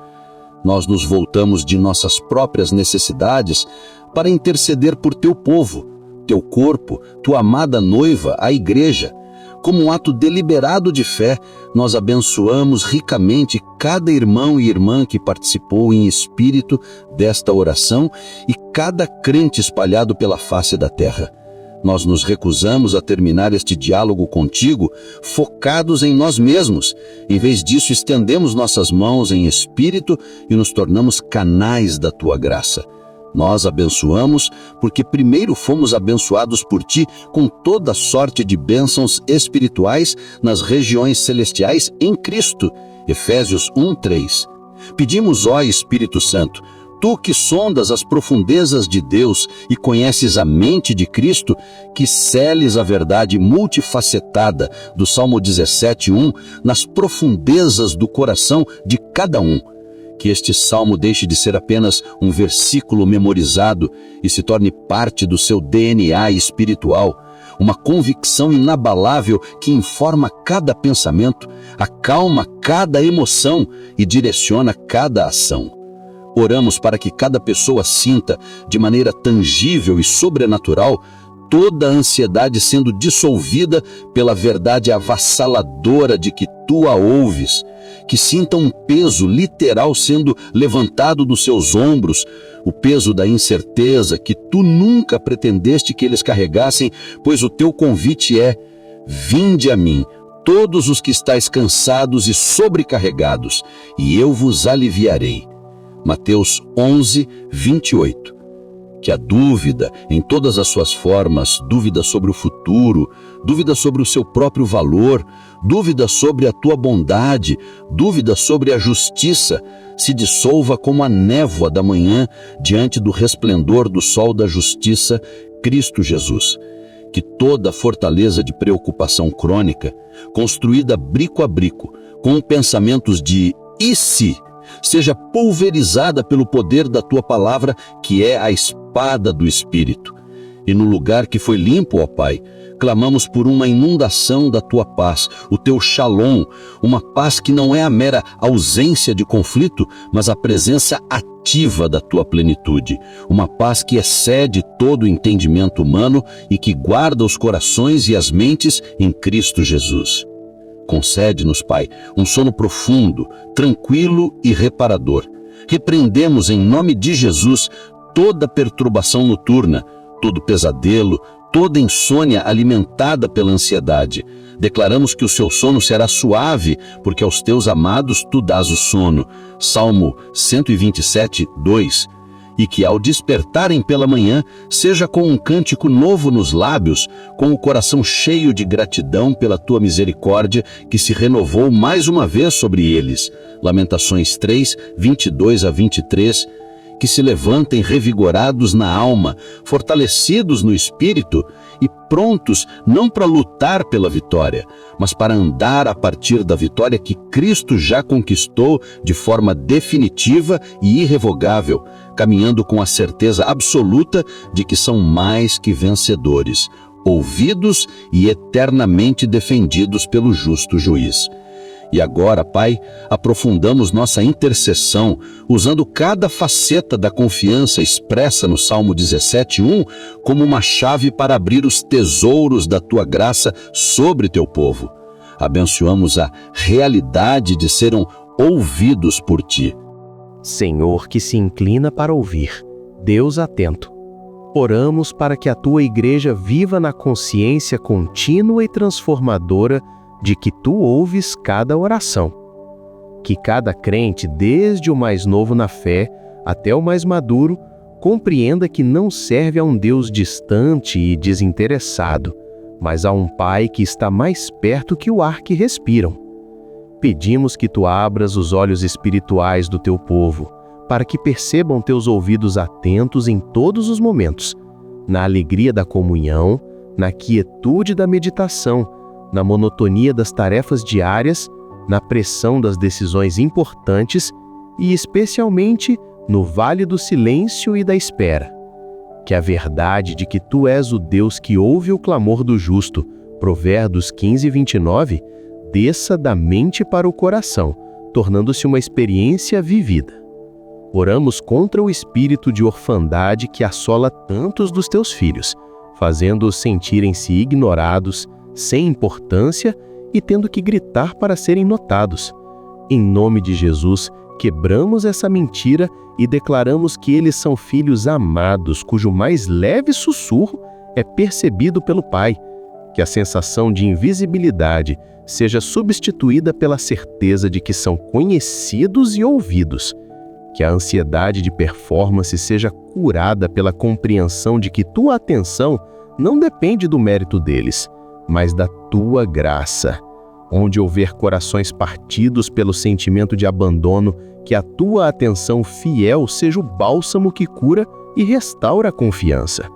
Nós nos voltamos de nossas próprias necessidades para interceder por Teu povo, Teu corpo, Tua amada noiva, a Igreja. Como um ato deliberado de fé, nós abençoamos ricamente cada irmão e irmã que participou em espírito desta oração e cada crente espalhado pela face da terra. Nós nos recusamos a terminar este diálogo contigo focados em nós mesmos. Em vez disso, estendemos nossas mãos em espírito e nos tornamos canais da Tua graça. Nós abençoamos porque primeiro fomos abençoados por Ti com toda sorte de bênçãos espirituais nas regiões celestiais em Cristo. Efésios 1:3. Pedimos, ó Espírito Santo, Tu que sondas as profundezas de Deus e conheces a mente de Cristo, que seles a verdade multifacetada do Salmo 17:1 nas profundezas do coração de cada um. Que este salmo deixe de ser apenas um versículo memorizado e se torne parte do seu DNA espiritual, uma convicção inabalável que informa cada pensamento, acalma cada emoção e direciona cada ação. Oramos para que cada pessoa sinta, de maneira tangível e sobrenatural, toda a ansiedade sendo dissolvida pela verdade avassaladora de que Tu a ouves, que sinta um peso literal sendo levantado dos seus ombros, o peso da incerteza que Tu nunca pretendeste que eles carregassem, pois o Teu convite é: vinde a mim, todos os que estáis cansados e sobrecarregados, e eu vos aliviarei. Mateus 11:28. Que a dúvida, em todas as suas formas, dúvida sobre o futuro, dúvida sobre o seu próprio valor, dúvida sobre a Tua bondade, dúvida sobre a justiça, se dissolva como a névoa da manhã diante do resplendor do sol da justiça, Cristo Jesus. Que toda a fortaleza de preocupação crônica, construída brico a brico, com pensamentos de "e se?", seja pulverizada pelo poder da Tua palavra, que é a espada do Espírito. E no lugar que foi limpo, ó Pai, clamamos por uma inundação da Tua paz, o Teu shalom, uma paz que não é a mera ausência de conflito, mas a presença ativa da Tua plenitude, uma paz que excede todo o entendimento humano e que guarda os corações e as mentes em Cristo Jesus. Concede-nos, Pai, um sono profundo, tranquilo e reparador. Repreendemos em nome de Jesus toda perturbação noturna, todo pesadelo, toda insônia alimentada pela ansiedade. Declaramos que o seu sono será suave, porque aos Teus amados Tu dás o sono. Salmo 127:2. E que ao despertarem pela manhã, seja com um cântico novo nos lábios, com o coração cheio de gratidão pela Tua misericórdia, que se renovou mais uma vez sobre eles. Lamentações 3:22-23. Que se levantem revigorados na alma, fortalecidos no espírito e prontos não para lutar pela vitória, mas para andar a partir da vitória que Cristo já conquistou de forma definitiva e irrevogável, caminhando com a certeza absoluta de que são mais que vencedores, ouvidos e eternamente defendidos pelo justo juiz. E agora, Pai, aprofundamos nossa intercessão, usando cada faceta da confiança expressa no Salmo 17:1 como uma chave para abrir os tesouros da Tua graça sobre Teu povo. Abençoamos a realidade de serem ouvidos por Ti. Senhor que se inclina para ouvir, Deus atento. Oramos para que a Tua Igreja viva na consciência contínua e transformadora de que Tu ouves cada oração. Que cada crente, desde o mais novo na fé até o mais maduro, compreenda que não serve a um Deus distante e desinteressado, mas a um Pai que está mais perto que o ar que respiram. Pedimos que Tu abras os olhos espirituais do Teu povo, para que percebam Teus ouvidos atentos em todos os momentos, na alegria da comunhão, na quietude da meditação, na monotonia das tarefas diárias, na pressão das decisões importantes e, especialmente, no vale do silêncio e da espera. Que a verdade de que tu és o Deus que ouve o clamor do justo, Provérbios 15:29, desça da mente para o coração, tornando-se uma experiência vivida. Oramos contra o espírito de orfandade que assola tantos dos teus filhos, fazendo-os sentirem-se ignorados, sem importância e tendo que gritar para serem notados. Em nome de Jesus, quebramos essa mentira e declaramos que eles são filhos amados, cujo mais leve sussurro é percebido pelo Pai. Que a sensação de invisibilidade seja substituída pela certeza de que são conhecidos e ouvidos. Que a ansiedade de performance seja curada pela compreensão de que tua atenção não depende do mérito deles, mas da tua graça. Onde houver corações partidos pelo sentimento de abandono, que a tua atenção fiel seja o bálsamo que cura e restaura a confiança.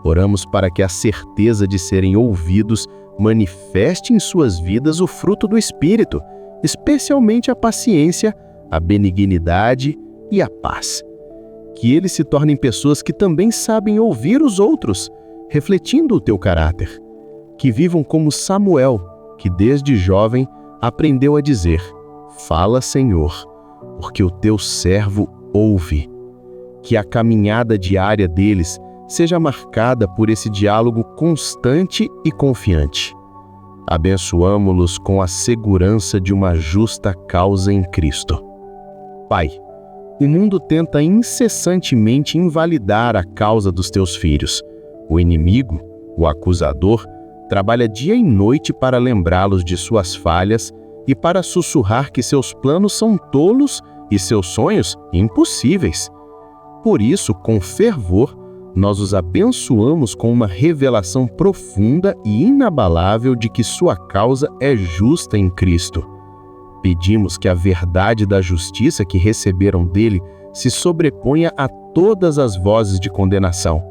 Oramos para que a certeza de serem ouvidos manifeste em suas vidas o fruto do Espírito, especialmente a paciência, a benignidade e a paz. Que eles se tornem pessoas que também sabem ouvir os outros, refletindo o teu caráter. Que vivam como Samuel, que desde jovem aprendeu a dizer: fala, Senhor, porque o teu servo ouve. Que a caminhada diária deles seja marcada por esse diálogo constante e confiante. Abençoamo-los com a segurança de uma justa causa em Cristo. Pai, o mundo tenta incessantemente invalidar a causa dos teus filhos. O inimigo, o acusador, trabalha dia e noite para lembrá-los de suas falhas e para sussurrar que seus planos são tolos e seus sonhos impossíveis. Por isso, com fervor, nós os abençoamos com uma revelação profunda e inabalável de que sua causa é justa em Cristo. Pedimos que a verdade da justiça que receberam dele se sobreponha a todas as vozes de condenação.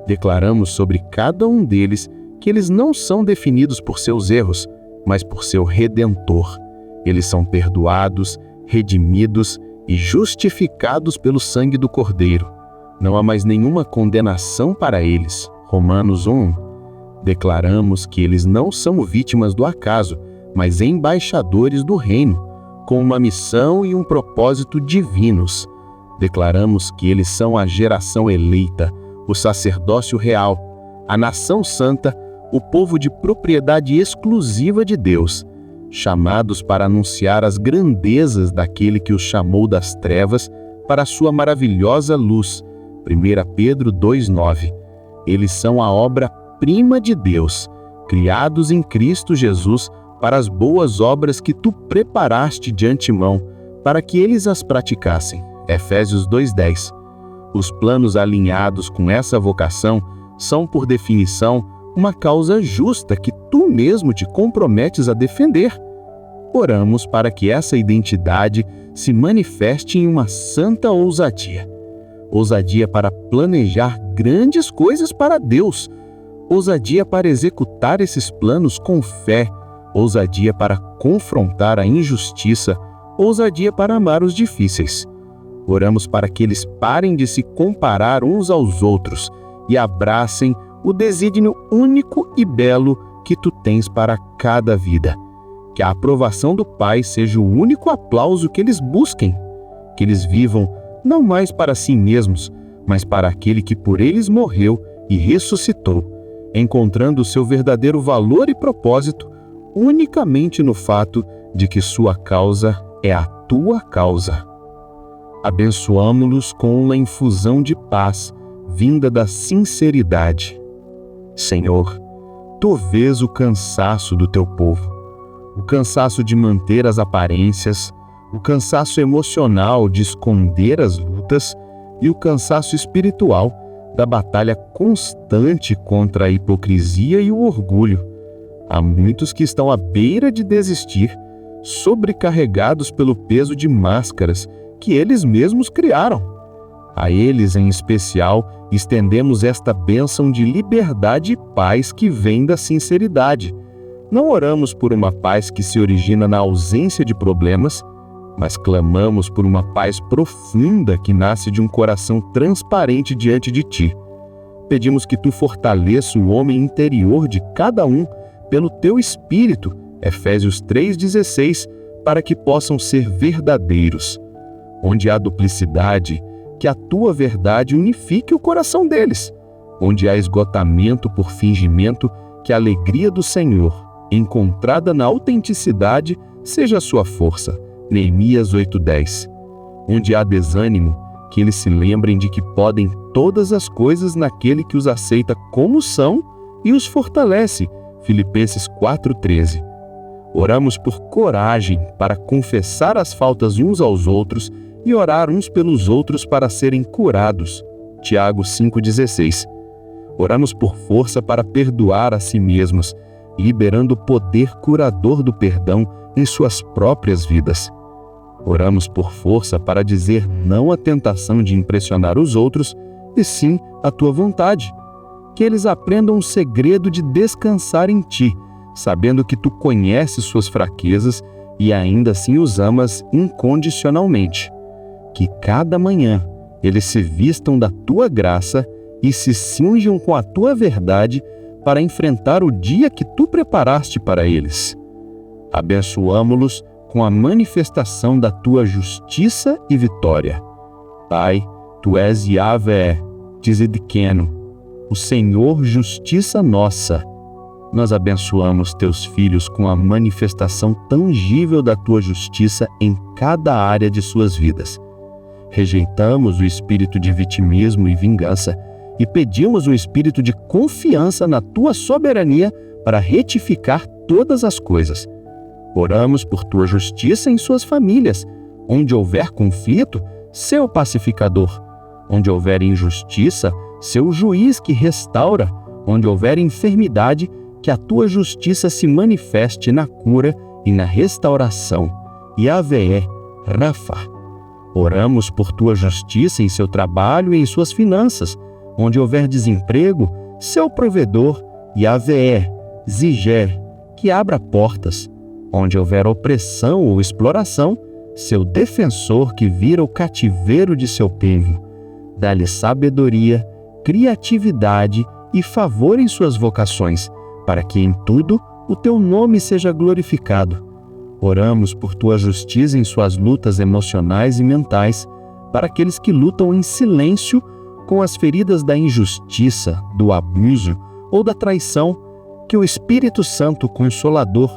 Declaramos sobre cada um deles que eles não são definidos por seus erros, mas por seu Redentor. Eles são perdoados, redimidos e justificados pelo sangue do Cordeiro. Não há mais nenhuma condenação para eles. Romanos 1. Declaramos que eles não são vítimas do acaso, mas embaixadores do reino, com uma missão e um propósito divinos. Declaramos que eles são a geração eleita, o sacerdócio real, a nação santa, o povo de propriedade exclusiva de Deus, chamados para anunciar as grandezas daquele que os chamou das trevas para a sua maravilhosa luz. 1 Pedro 2,9. Eles são a obra-prima de Deus, criados em Cristo Jesus para as boas obras que tu preparaste de antemão, para que eles as praticassem. Efésios 2,10. Os planos alinhados com essa vocação são, por definição, uma causa justa que tu mesmo te comprometes a defender. Oramos para que essa identidade se manifeste em uma santa ousadia. Ousadia para planejar grandes coisas para Deus. Ousadia para executar esses planos com fé. Ousadia para confrontar a injustiça. Ousadia para amar os difíceis. Oramos para que eles parem de se comparar uns aos outros e abracem o desígnio único e belo que tu tens para cada vida. Que a aprovação do Pai seja o único aplauso que eles busquem. Que eles vivam não mais para si mesmos, mas para aquele que por eles morreu e ressuscitou, encontrando o seu verdadeiro valor e propósito unicamente no fato de que sua causa é a tua causa. Abençoamo-los com uma infusão de paz vinda da sinceridade. Senhor, tu vês o cansaço do teu povo, o cansaço de manter as aparências, o cansaço emocional de esconder as lutas e o cansaço espiritual da batalha constante contra a hipocrisia e o orgulho. Há muitos que estão à beira de desistir, sobrecarregados pelo peso de máscaras que eles mesmos criaram. A eles, em especial, estendemos esta bênção de liberdade e paz que vem da sinceridade. Não oramos por uma paz que se origina na ausência de problemas, mas clamamos por uma paz profunda que nasce de um coração transparente diante de ti. pedimos que tu fortaleça o homem interior de cada um pelo teu Espírito, Efésios 3,16, para que possam ser verdadeiros. Onde há duplicidade, que a tua verdade unifique o coração deles. Onde há esgotamento por fingimento, que a alegria do Senhor, encontrada na autenticidade, seja a sua força. Neemias 8,10. Onde há desânimo, que eles se lembrem de que podem todas as coisas naquele que os aceita como são e os fortalece. Filipenses 4,13. Oramos por coragem para confessar as faltas uns aos outros e orar uns pelos outros para serem curados. Tiago 5,16. Oramos por força para perdoar a si mesmos, liberando o poder curador do perdão em suas próprias vidas. Oramos por força para dizer não à tentação de impressionar os outros, e sim à tua vontade. Que eles aprendam o segredo de descansar em ti, sabendo que tu conheces suas fraquezas e ainda assim os amas incondicionalmente. Que cada manhã eles se vistam da tua graça e se cinjam com a tua verdade para enfrentar o dia que tu preparaste para eles. Abençoamo-los com a manifestação da tua justiça e vitória. Pai, tu és Yahvé, Tzidkenu, o Senhor justiça nossa. Nós abençoamos teus filhos com a manifestação tangível da tua justiça em cada área de suas vidas. Rejeitamos o espírito de vitimismo e vingança e pedimos um espírito de confiança na tua soberania para retificar todas as coisas. Oramos por tua justiça em suas famílias. Onde houver conflito, seu pacificador. Onde houver injustiça, seu juiz que restaura. Onde houver enfermidade, que a tua justiça se manifeste na cura e na restauração. Yahvé, Rafa. Oramos por tua justiça em seu trabalho e em suas finanças. Onde houver desemprego, seu provedor, Yahvé, Ziger, que abra portas. Onde houver opressão ou exploração, seu defensor que vira o cativeiro de seu povo. Dá-lhe sabedoria, criatividade e favor em suas vocações, para que em tudo o teu nome seja glorificado. Oramos por tua justiça em suas lutas emocionais e mentais, para aqueles que lutam em silêncio com as feridas da injustiça, do abuso ou da traição, que o Espírito Santo Consolador,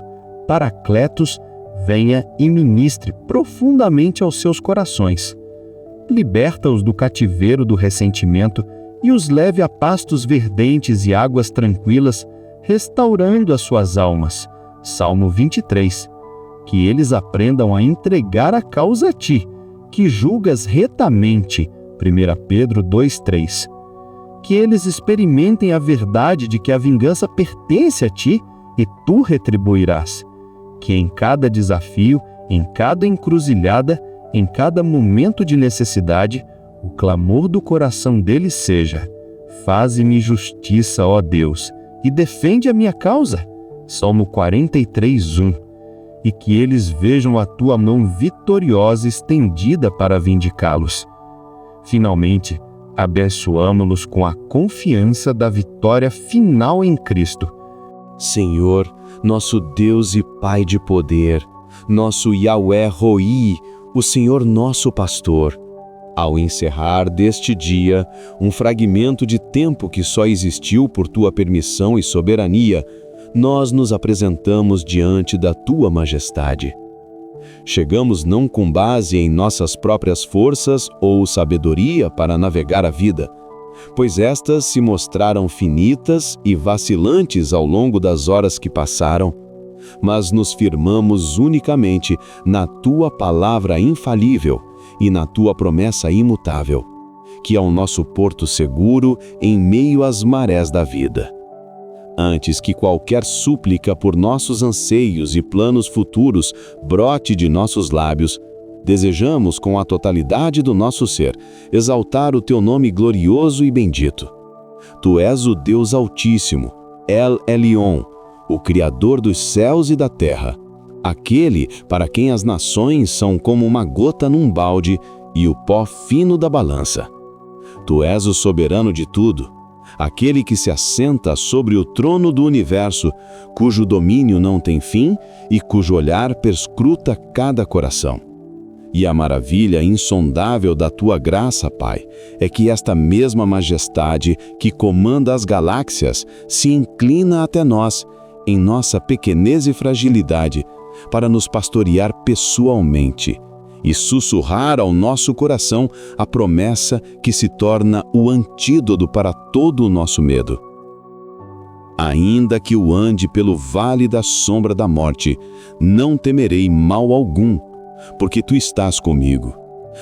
Paracletos, venha e ministre profundamente aos seus corações. Liberta-os do cativeiro do ressentimento e os leve a pastos verdentes e águas tranquilas, restaurando as suas almas. Salmo 23. Que eles aprendam a entregar a causa a ti, que julgas retamente. 1 Pedro 2,3. Que eles experimentem a verdade de que a vingança pertence a ti e tu retribuirás. Que em cada desafio, em cada encruzilhada, em cada momento de necessidade, o clamor do coração deles seja: faze-me justiça, ó Deus, e defende a minha causa. Salmo 43:1. E que eles vejam a tua mão vitoriosa estendida para vindicá-los. Finalmente, abençoamo-los com a confiança da vitória final em Cristo. Senhor, nosso Deus e Pai de poder, nosso Yahvé Roi, o Senhor nosso pastor, ao encerrar deste dia um fragmento de tempo que só existiu por tua permissão e soberania, nós nos apresentamos diante da tua majestade. Chegamos não com base em nossas próprias forças ou sabedoria para navegar a vida, pois estas se mostraram finitas e vacilantes ao longo das horas que passaram, mas nos firmamos unicamente na tua palavra infalível e na tua promessa imutável, que é o nosso porto seguro em meio às marés da vida. Antes que qualquer súplica por nossos anseios e planos futuros brote de nossos lábios, desejamos com a totalidade do nosso ser exaltar o teu nome glorioso e bendito. Tu és o Deus Altíssimo, El Elyon, o Criador dos céus e da terra, aquele para quem as nações são como uma gota num balde e o pó fino da balança. Tu és o soberano de tudo, aquele que se assenta sobre o trono do universo, cujo domínio não tem fim e cujo olhar perscruta cada coração. E a maravilha insondável da tua graça, Pai, é que esta mesma majestade que comanda as galáxias se inclina até nós, em nossa pequenez e fragilidade, para nos pastorear pessoalmente e sussurrar ao nosso coração a promessa que se torna o antídoto para todo o nosso medo. Ainda que eu ande pelo vale da sombra da morte, não temerei mal algum, porque tu estás comigo.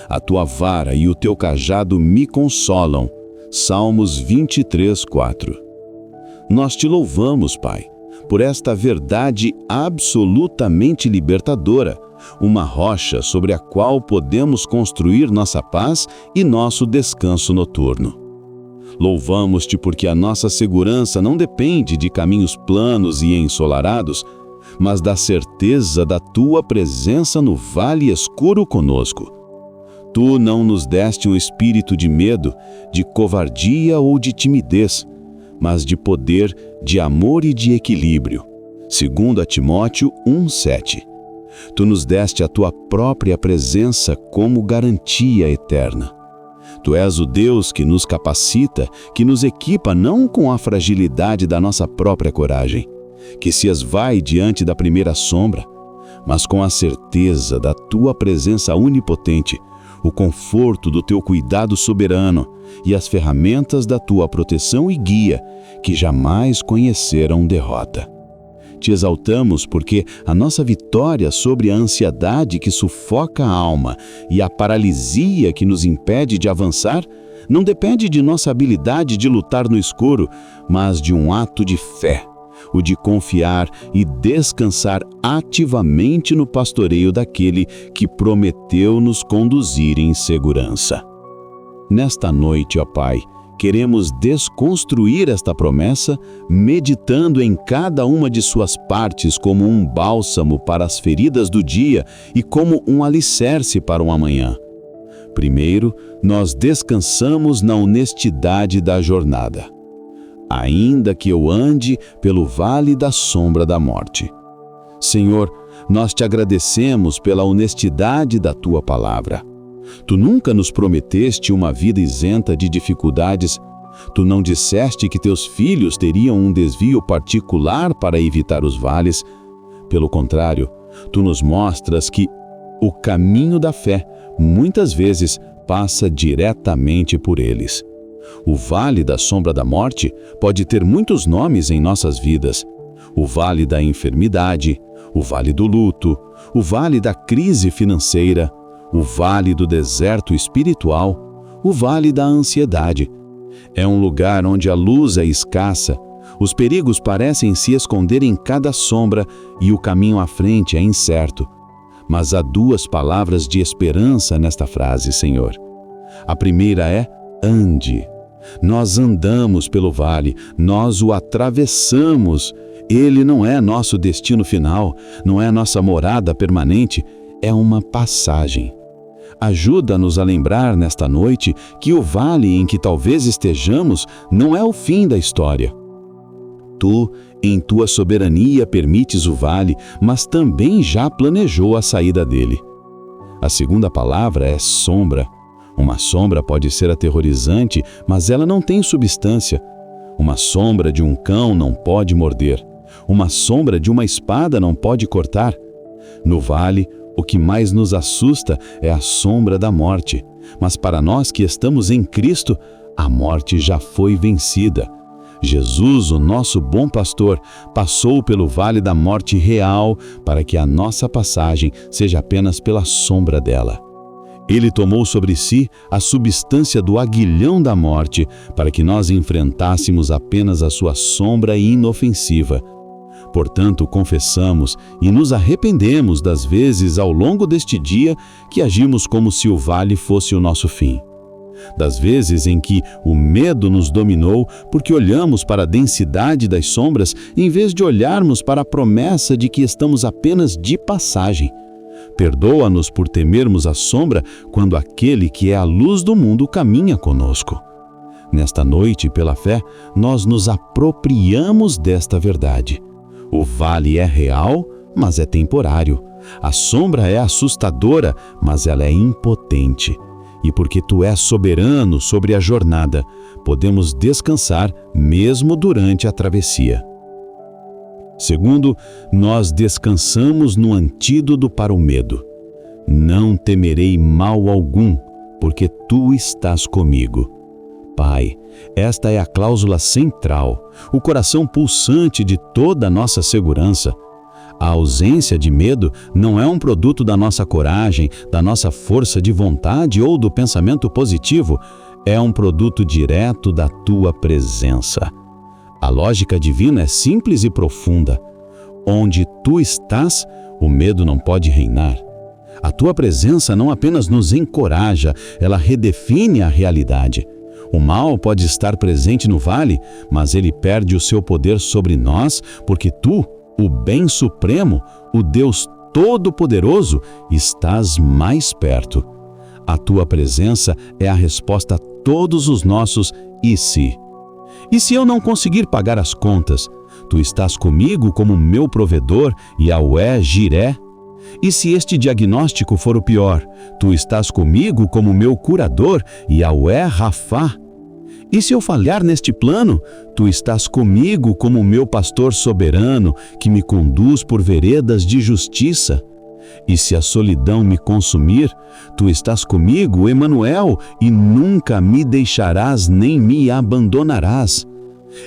A tua vara e o teu cajado me consolam. Salmos 23, 4. Nós te louvamos, Pai, por esta verdade absolutamente libertadora, uma rocha sobre a qual podemos construir nossa paz e nosso descanso noturno. Louvamos-te porque a nossa segurança não depende de caminhos planos e ensolarados, mas da certeza da tua presença no vale escuro conosco. Tu não nos deste um espírito de medo, de covardia ou de timidez, mas de poder, de amor e de equilíbrio. 2 Timóteo 1:7. Tu nos deste a tua própria presença como garantia eterna. Tu és o Deus que nos capacita, que nos equipa não com a fragilidade da nossa própria coragem, que se esvai diante da primeira sombra, mas com a certeza da tua presença onipotente, o conforto do teu cuidado soberano e as ferramentas da tua proteção e guia, que jamais conheceram derrota. Te exaltamos porque a nossa vitória sobre a ansiedade que sufoca a alma e a paralisia que nos impede de avançar não depende de nossa habilidade de lutar no escuro, mas de um ato de fé, o de confiar e descansar ativamente no pastoreio daquele que prometeu nos conduzir em segurança. Nesta noite, ó Pai, queremos desconstruir esta promessa, meditando em cada uma de suas partes como um bálsamo para as feridas do dia e como um alicerce para o amanhã. Primeiro, nós descansamos na honestidade da jornada. Ainda que eu ande pelo vale da sombra da morte. Senhor, nós te agradecemos pela honestidade da tua palavra. Tu nunca nos prometeste uma vida isenta de dificuldades. Tu não disseste que teus filhos teriam um desvio particular para evitar os vales. Pelo contrário, tu nos mostras que o caminho da fé, muitas vezes, passa diretamente por eles. O vale da sombra da morte pode ter muitos nomes em nossas vidas. O vale da enfermidade, o vale do luto, o vale da crise financeira, o vale do deserto espiritual, o vale da ansiedade. É um lugar onde a luz é escassa, os perigos parecem se esconder em cada sombra e o caminho à frente é incerto. Mas há duas palavras de esperança nesta frase, Senhor. A primeira é ande. Nós andamos pelo vale, nós o atravessamos. Ele não é nosso destino final, não é nossa morada permanente, é uma passagem. Ajuda-nos a lembrar nesta noite que o vale em que talvez estejamos não é o fim da história. Tu, em tua soberania, permites o vale, mas também já planejou a saída dele. A segunda palavra é sombra. Uma sombra pode ser aterrorizante, mas ela não tem substância. Uma sombra de um cão não pode morder. Uma sombra de uma espada não pode cortar. No vale, o que mais nos assusta é a sombra da morte. Mas para nós que estamos em Cristo, a morte já foi vencida. Jesus, o nosso bom pastor, passou pelo vale da morte real para que a nossa passagem seja apenas pela sombra dela. Ele tomou sobre si a substância do aguilhão da morte para que nós enfrentássemos apenas a sua sombra inofensiva. Portanto, confessamos e nos arrependemos das vezes ao longo deste dia que agimos como se o vale fosse o nosso fim. Das vezes em que o medo nos dominou porque olhamos para a densidade das sombras em vez de olharmos para a promessa de que estamos apenas de passagem. Perdoa-nos por temermos a sombra quando aquele que é a luz do mundo caminha conosco. Nesta noite, pela fé, nós nos apropriamos desta verdade. O vale é real, mas é temporário. A sombra é assustadora, mas ela é impotente. E porque tu és soberano sobre a jornada, podemos descansar mesmo durante a travessia. Segundo, nós descansamos no antídoto para o medo. Não temerei mal algum, porque tu estás comigo. Pai, esta é a cláusula central, o coração pulsante de toda a nossa segurança. A ausência de medo não é um produto da nossa coragem, da nossa força de vontade ou do pensamento positivo, é um produto direto da tua presença. A lógica divina é simples e profunda. Onde tu estás, o medo não pode reinar. A tua presença não apenas nos encoraja, ela redefine a realidade. O mal pode estar presente no vale, mas ele perde o seu poder sobre nós, porque tu, o bem supremo, o Deus Todo-Poderoso, estás mais perto. A tua presença é a resposta a todos os nossos "e se?". E se eu não conseguir pagar as contas? Tu estás comigo como meu provedor, Yahweh Jiré? E se este diagnóstico for o pior? Tu estás comigo como meu curador, Yahweh Rafá? E se eu falhar neste plano? Tu estás comigo como meu pastor soberano, que me conduz por veredas de justiça. E se a solidão me consumir? Tu estás comigo, Emanuel, e nunca me deixarás nem me abandonarás.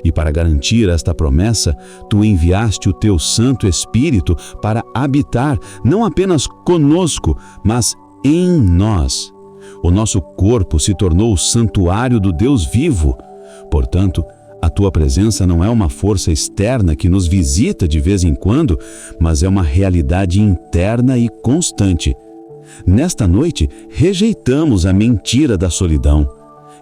E para garantir esta promessa, tu enviaste o teu Santo Espírito para habitar não apenas conosco, mas em nós. O nosso corpo se tornou o santuário do Deus vivo. Portanto, a tua presença não é uma força externa que nos visita de vez em quando, mas é uma realidade interna e constante. Nesta noite, rejeitamos a mentira da solidão,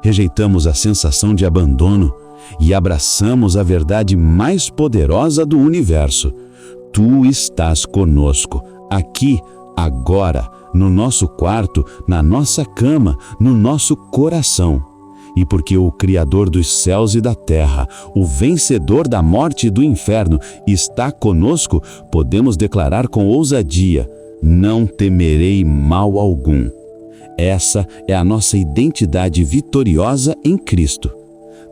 rejeitamos a sensação de abandono e abraçamos a verdade mais poderosa do universo. Tu estás conosco, aqui, agora, no nosso quarto, na nossa cama, no nosso coração. E porque o Criador dos céus e da terra, o vencedor da morte e do inferno, está conosco, podemos declarar com ousadia: não temerei mal algum. Essa é a nossa identidade vitoriosa em Cristo.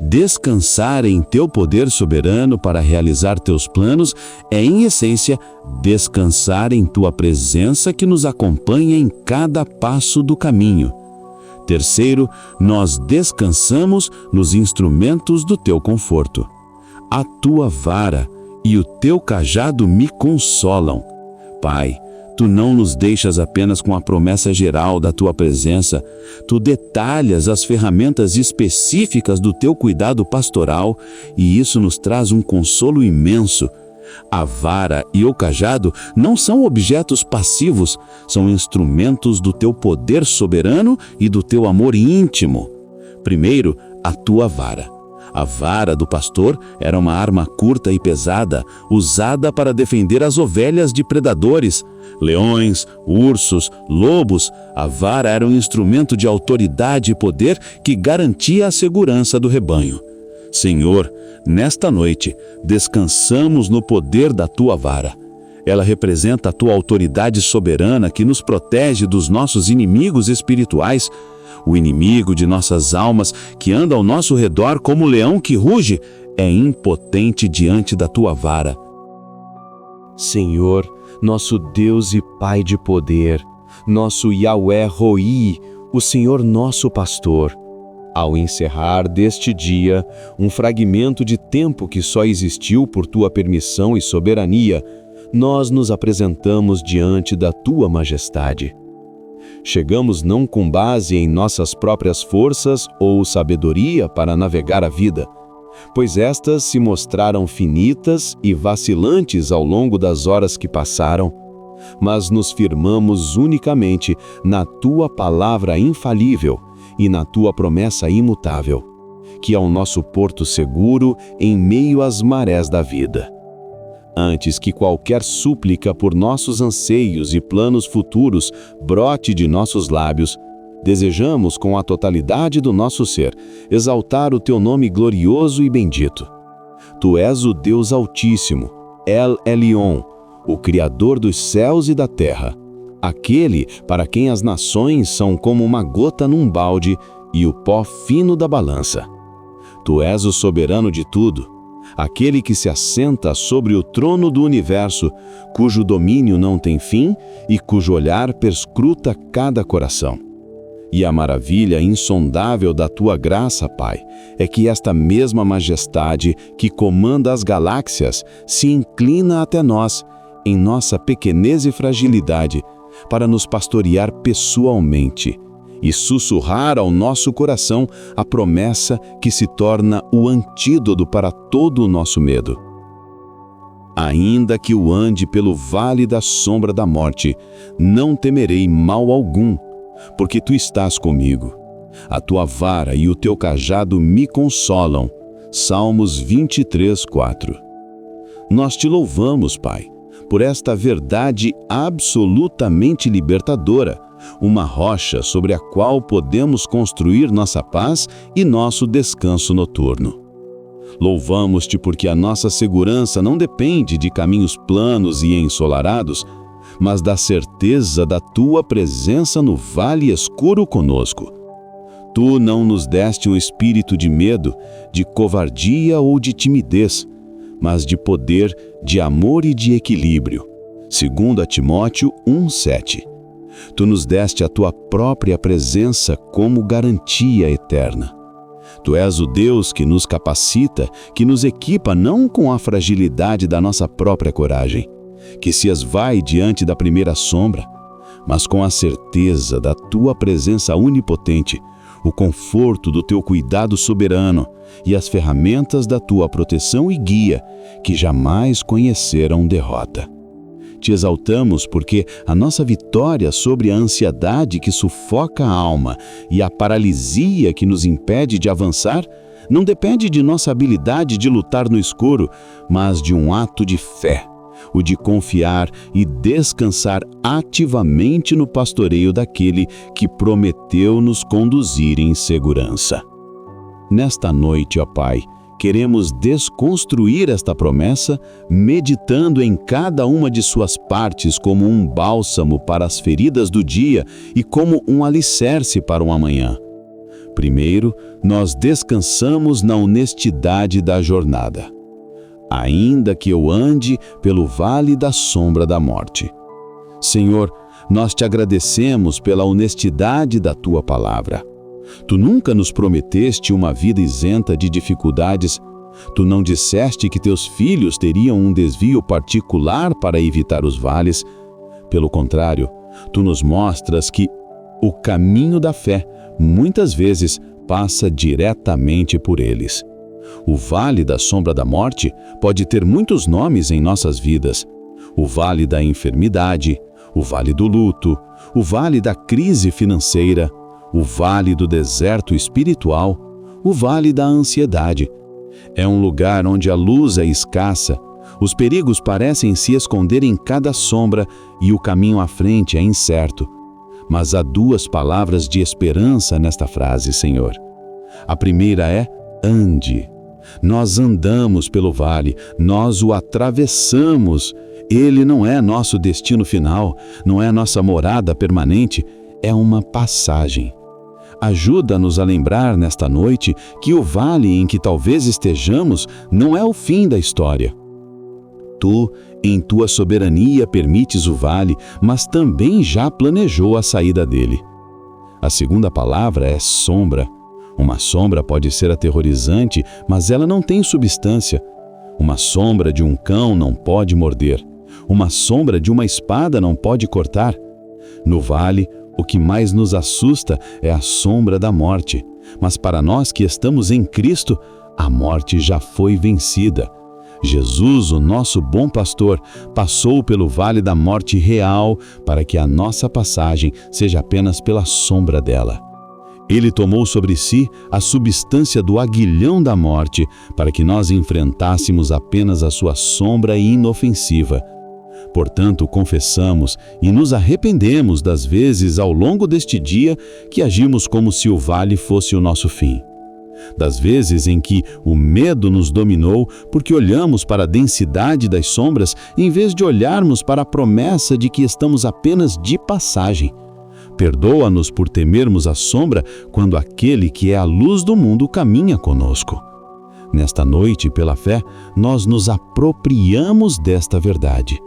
Descansar em teu poder soberano para realizar teus planos é, em essência, descansar em tua presença que nos acompanha em cada passo do caminho. Terceiro, nós descansamos nos instrumentos do teu conforto. A tua vara e o teu cajado me consolam. Pai, tu não nos deixas apenas com a promessa geral da tua presença, tu detalhas as ferramentas específicas do teu cuidado pastoral e isso nos traz um consolo imenso. A vara e o cajado não são objetos passivos, são instrumentos do teu poder soberano e do teu amor íntimo. Primeiro, a tua vara. A vara do pastor era uma arma curta e pesada, usada para defender as ovelhas de predadores, leões, ursos, lobos. A vara era um instrumento de autoridade e poder que garantia a segurança do rebanho. Senhor, nesta noite, descansamos no poder da tua vara. Ela representa a tua autoridade soberana que nos protege dos nossos inimigos espirituais, o inimigo de nossas almas que anda ao nosso redor como leão que ruge, é impotente diante da tua vara. Senhor, nosso Deus e Pai de poder, nosso Yahweh Roi, o Senhor nosso pastor, ao encerrar deste dia, um fragmento de tempo que só existiu por tua permissão e soberania, nós nos apresentamos diante da tua majestade. Chegamos não com base em nossas próprias forças ou sabedoria para navegar a vida, pois estas se mostraram finitas e vacilantes ao longo das horas que passaram, mas nos firmamos unicamente na tua palavra infalível e na tua promessa imutável, que é o nosso porto seguro em meio às marés da vida. Antes que qualquer súplica por nossos anseios e planos futuros brote de nossos lábios, Desejamos, com a totalidade do nosso ser, exaltar o teu nome glorioso e bendito. Tu és o Deus Altíssimo, El Elyon, o Criador dos céus e da terra, aquele para quem as nações são como uma gota num balde e o pó fino da balança. Tu és o soberano de tudo, aquele que se assenta sobre o trono do universo, cujo domínio não tem fim e cujo olhar perscruta cada coração. E a maravilha insondável da tua graça, Pai, é que esta mesma majestade que comanda as galáxias se inclina até nós, em nossa pequenez e fragilidade, para nos pastorear pessoalmente e sussurrar ao nosso coração a promessa que se torna o antídoto para todo o nosso medo. Ainda que eu ande pelo vale da sombra da morte, não temerei mal algum, porque tu estás comigo. A tua vara e o teu cajado me consolam. Salmos 23, 4. Nós te louvamos, Pai, por esta verdade absolutamente libertadora, uma rocha sobre a qual podemos construir nossa paz e nosso descanso noturno. Louvamos-te porque a nossa segurança não depende de caminhos planos e ensolarados, mas da certeza da tua presença no vale escuro conosco. Tu não nos deste um espírito de medo, de covardia ou de timidez, mas de poder, de amor e de equilíbrio. 2 Timóteo 1:7. Tu nos deste a tua própria presença como garantia eterna. Tu és o Deus que nos capacita, que nos equipa não com a fragilidade da nossa própria coragem, que se esvai diante da primeira sombra, mas com a certeza da tua presença onipotente, o conforto do teu cuidado soberano e as ferramentas da tua proteção e guia, que jamais conheceram derrota. Te exaltamos porque a nossa vitória sobre a ansiedade que sufoca a alma e a paralisia que nos impede de avançar não depende de nossa habilidade de lutar no escuro, mas de um ato de fé, o de confiar e descansar ativamente no pastoreio daquele que prometeu nos conduzir em segurança. Nesta noite, ó Pai, queremos desconstruir esta promessa, meditando em cada uma de suas partes como um bálsamo para as feridas do dia e como um alicerce para o amanhã. Primeiro, nós descansamos na honestidade da jornada. Ainda que eu ande pelo vale da sombra da morte. Senhor, nós te agradecemos pela honestidade da tua palavra. Tu nunca nos prometeste uma vida isenta de dificuldades. Tu não disseste que teus filhos teriam um desvio particular para evitar os vales. Pelo contrário, tu nos mostras que o caminho da fé, muitas vezes, passa diretamente por eles. O vale da sombra da morte pode ter muitos nomes em nossas vidas. O vale da enfermidade, o vale do luto, o vale da crise financeira, o vale do deserto espiritual, o vale da ansiedade. É um lugar onde a luz é escassa, os perigos parecem se esconder em cada sombra e o caminho à frente é incerto. Mas há duas palavras de esperança nesta frase, Senhor. A primeira é ande. Nós andamos pelo vale, nós o atravessamos. Ele não é nosso destino final, não é nossa morada permanente, é uma passagem. Ajuda-nos a lembrar nesta noite que o vale em que talvez estejamos não é o fim da história. Tu, em tua soberania, permites o vale, mas também já planejou a saída dele. A segunda palavra é sombra. Uma sombra pode ser aterrorizante, mas ela não tem substância. Uma sombra de um cão não pode morder. Uma sombra de uma espada não pode cortar. No vale, o que mais nos assusta é a sombra da morte. Mas para nós que estamos em Cristo, a morte já foi vencida. Jesus, o nosso bom pastor, passou pelo vale da morte real para que a nossa passagem seja apenas pela sombra dela. Ele tomou sobre si a substância do aguilhão da morte para que nós enfrentássemos apenas a sua sombra inofensiva. Portanto, confessamos e nos arrependemos das vezes ao longo deste dia que agimos como se o vale fosse o nosso fim. Das vezes em que o medo nos dominou porque olhamos para a densidade das sombras em vez de olharmos para a promessa de que estamos apenas de passagem. Perdoa-nos por temermos a sombra quando aquele que é a luz do mundo caminha conosco. Nesta noite, pela fé, nós nos apropriamos desta verdade.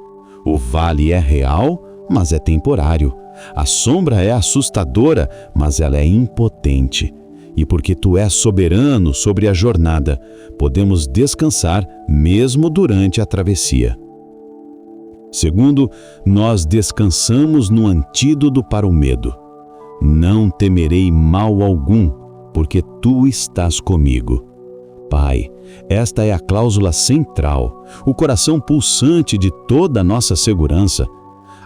O vale é real, mas é temporário. A sombra é assustadora, mas ela é impotente. E porque tu és soberano sobre a jornada, podemos descansar mesmo durante a travessia. Segundo, nós descansamos no antídoto para o medo. Não temerei mal algum, porque tu estás comigo. Pai, esta é a cláusula central, o coração pulsante de toda a nossa segurança.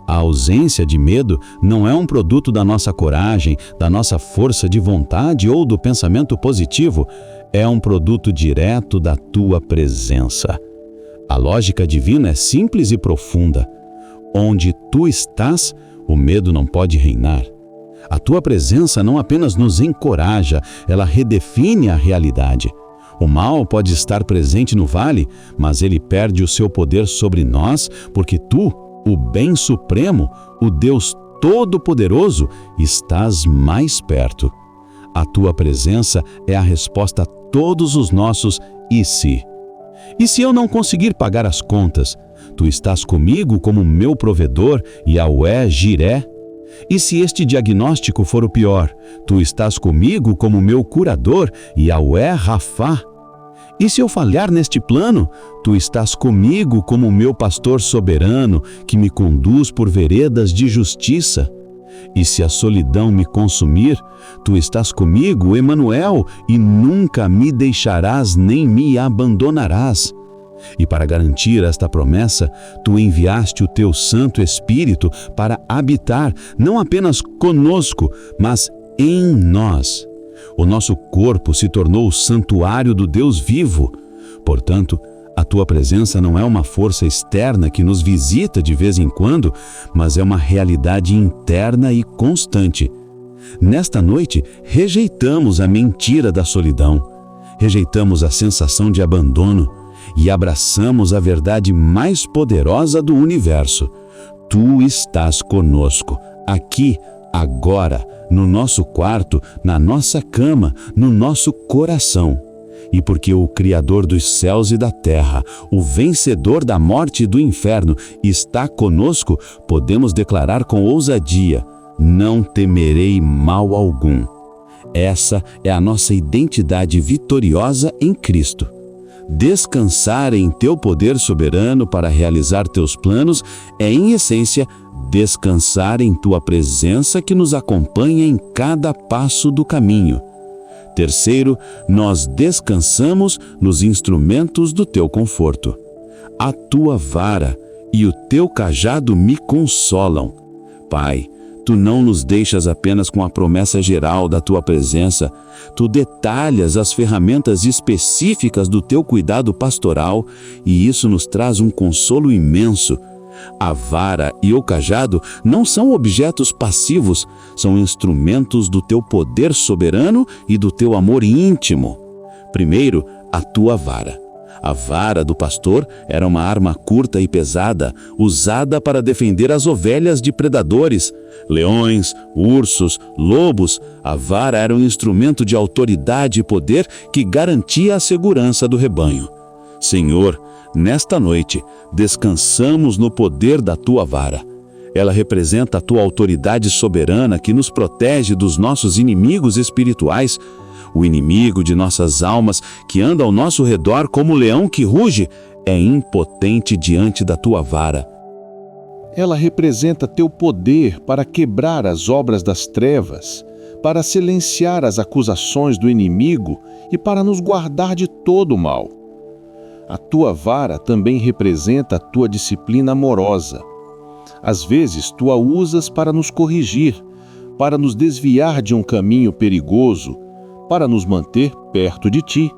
A ausência de medo não é um produto da nossa coragem, da nossa força de vontade ou do pensamento positivo, é um produto direto da tua presença. A lógica divina é simples e profunda. Onde tu estás, o medo não pode reinar. A tua presença não apenas nos encoraja, ela redefine a realidade. O mal pode estar presente no vale, mas ele perde o seu poder sobre nós, porque tu, o bem supremo, o Deus Todo-Poderoso, estás mais perto. A tua presença é a resposta a todos os nossos "e se?". E se eu não conseguir pagar as contas? Tu estás comigo como meu provedor, Yahweh Jiré? E se este diagnóstico for o pior? Tu estás comigo como meu curador, Yahweh Rafá? E se eu falhar neste plano? Tu estás comigo como meu pastor soberano, que me conduz por veredas de justiça. E se a solidão me consumir? Tu estás comigo, Emanuel, e nunca me deixarás nem me abandonarás. E para garantir esta promessa, tu enviaste o teu Santo Espírito para habitar não apenas conosco, mas em nós. O nosso corpo se tornou o santuário do Deus vivo. Portanto, a tua presença não é uma força externa que nos visita de vez em quando, mas é uma realidade interna e constante. Nesta noite, rejeitamos a mentira da solidão, rejeitamos a sensação de abandono e abraçamos a verdade mais poderosa do universo. Tu estás conosco, aqui, agora, no nosso quarto, na nossa cama, no nosso coração. E porque o Criador dos céus e da terra, o vencedor da morte e do inferno, está conosco, podemos declarar com ousadia: não temerei mal algum. Essa é a nossa identidade vitoriosa em Cristo. Descansar em teu poder soberano para realizar teus planos é, em essência, descansar em tua presença que nos acompanha em cada passo do caminho. Terceiro, nós descansamos nos instrumentos do teu conforto. A tua vara e o teu cajado me consolam. Pai, tu não nos deixas apenas com a promessa geral da tua presença, tu detalhas as ferramentas específicas do teu cuidado pastoral e isso nos traz um consolo imenso. A vara e o cajado não são objetos passivos, são instrumentos do teu poder soberano e do teu amor íntimo. Primeiro, a tua vara. A vara do pastor era uma arma curta e pesada, usada para defender as ovelhas de predadores, leões, ursos, lobos. A vara era um instrumento de autoridade e poder que garantia a segurança do rebanho. Senhor, nesta noite, descansamos no poder da tua vara. Ela representa a tua autoridade soberana que nos protege dos nossos inimigos espirituais. O inimigo de nossas almas, que anda ao nosso redor como um leão que ruge, é impotente diante da tua vara. Ela representa teu poder para quebrar as obras das trevas, para silenciar as acusações do inimigo e para nos guardar de todo o mal. A tua vara também representa a tua disciplina amorosa. Às vezes, tu a usas para nos corrigir, para nos desviar de um caminho perigoso, para nos manter perto de ti.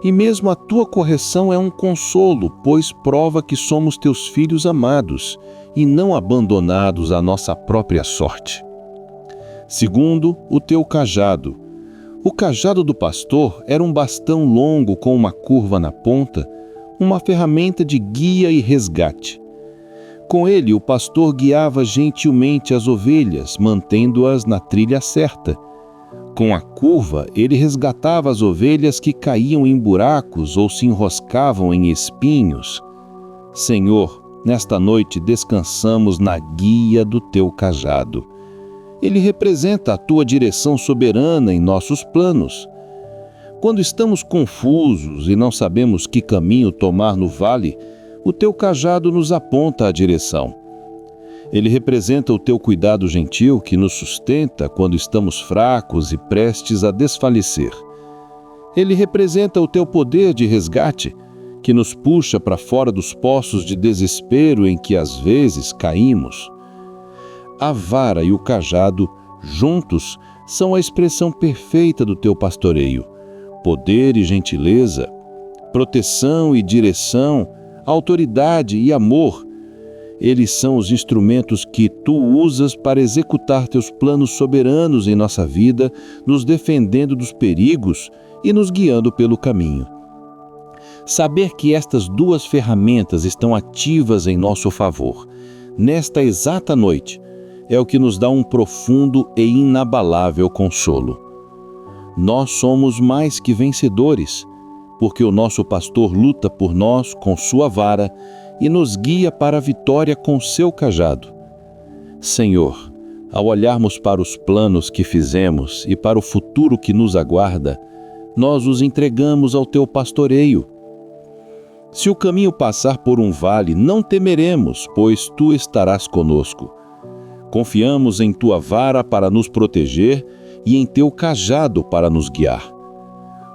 E mesmo a tua correção é um consolo, pois prova que somos teus filhos amados e não abandonados à nossa própria sorte. Segundo, o teu cajado. O cajado do pastor era um bastão longo com uma curva na ponta, uma ferramenta de guia e resgate. Com ele, o pastor guiava gentilmente as ovelhas, mantendo-as na trilha certa. Com a curva, ele resgatava as ovelhas que caíam em buracos ou se enroscavam em espinhos. Senhor, nesta noite descansamos na guia do teu cajado. Ele representa a tua direção soberana em nossos planos. Quando estamos confusos e não sabemos que caminho tomar no vale, o teu cajado nos aponta a direção. Ele representa o teu cuidado gentil que nos sustenta quando estamos fracos e prestes a desfalecer. Ele representa o teu poder de resgate, que nos puxa para fora dos poços de desespero em que às vezes caímos. A vara e o cajado, juntos, são a expressão perfeita do teu pastoreio. Poder e gentileza, proteção e direção, autoridade e amor. Eles são os instrumentos que tu usas para executar teus planos soberanos em nossa vida, nos defendendo dos perigos e nos guiando pelo caminho. Saber que estas duas ferramentas estão ativas em nosso favor, nesta exata noite, é o que nos dá um profundo e inabalável consolo. Nós somos mais que vencedores, porque o nosso pastor luta por nós com sua vara e nos guia para a vitória com seu cajado. Senhor, ao olharmos para os planos que fizemos e para o futuro que nos aguarda, nós os entregamos ao teu pastoreio. Se o caminho passar por um vale, não temeremos, pois tu estarás conosco. Confiamos em tua vara para nos proteger e em teu cajado para nos guiar.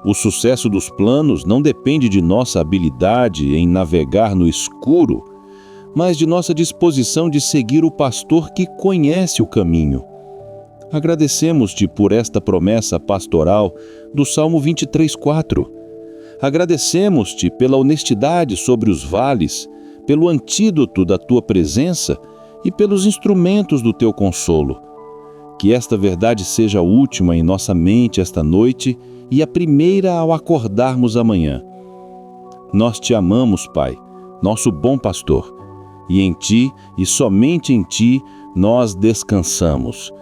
O sucesso dos planos não depende de nossa habilidade em navegar no escuro, mas de nossa disposição de seguir o pastor que conhece o caminho. Agradecemos-te por esta promessa pastoral do Salmo 23:4. Agradecemos-te pela honestidade sobre os vales, pelo antídoto da tua presença e pelos instrumentos do teu consolo. Que esta verdade seja a última em nossa mente esta noite e a primeira ao acordarmos amanhã. Nós te amamos, Pai, nosso bom pastor, e em Ti, e somente em Ti, nós descansamos.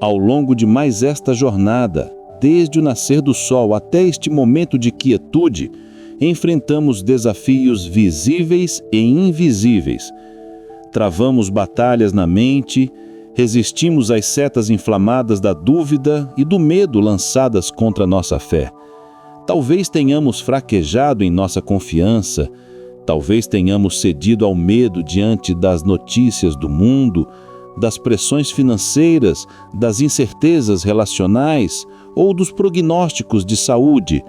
Ao longo de mais esta jornada, desde o nascer do sol até este momento de quietude, enfrentamos desafios visíveis e invisíveis. Travamos batalhas na mente, resistimos às setas inflamadas da dúvida e do medo lançadas contra nossa fé. Talvez tenhamos fraquejado em nossa confiança, talvez tenhamos cedido ao medo diante das notícias do mundo, das pressões financeiras, das incertezas relacionais ou dos prognósticos de saúde.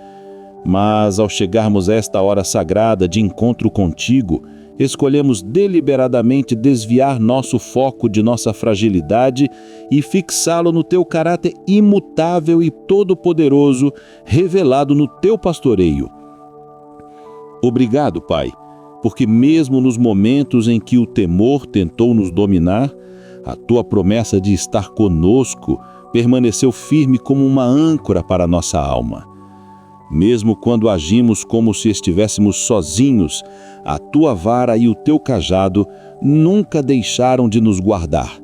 Mas ao chegarmos a esta hora sagrada de encontro contigo, escolhemos deliberadamente desviar nosso foco de nossa fragilidade e fixá-lo no teu caráter imutável e todo-poderoso, revelado no teu pastoreio. Obrigado, Pai, porque mesmo nos momentos em que o temor tentou nos dominar, a tua promessa de estar conosco permaneceu firme como uma âncora para nossa alma. Mesmo quando agimos como se estivéssemos sozinhos, a tua vara e o teu cajado nunca deixaram de nos guardar.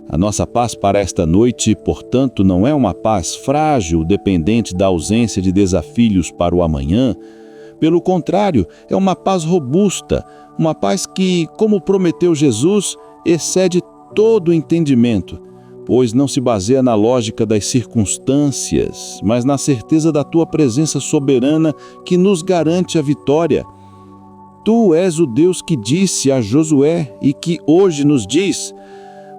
A nossa paz para esta noite, portanto, não é uma paz frágil, dependente da ausência de desafios para o amanhã. Pelo contrário, é uma paz robusta, uma paz que, como prometeu Jesus, excede todo o entendimento, pois não se baseia na lógica das circunstâncias, mas na certeza da tua presença soberana que nos garante a vitória. Tu és o Deus que disse a Josué e que hoje nos diz: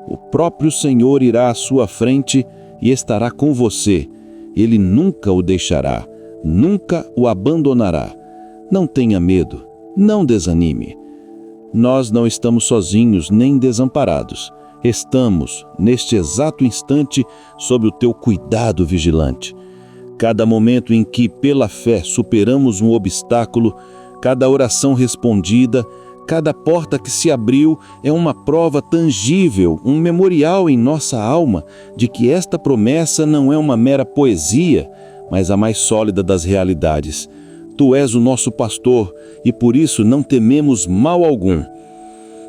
o próprio Senhor irá à sua frente e estará com você. Ele nunca o deixará, nunca o abandonará. Não tenha medo, não desanime. Nós não estamos sozinhos nem desamparados. Estamos, neste exato instante, sob o teu cuidado vigilante. Cada momento em que, pela fé, superamos um obstáculo, cada oração respondida, cada porta que se abriu é uma prova tangível, um memorial em nossa alma de que esta promessa não é uma mera poesia, mas a mais sólida das realidades. Tu és o nosso pastor e por isso não tememos mal algum.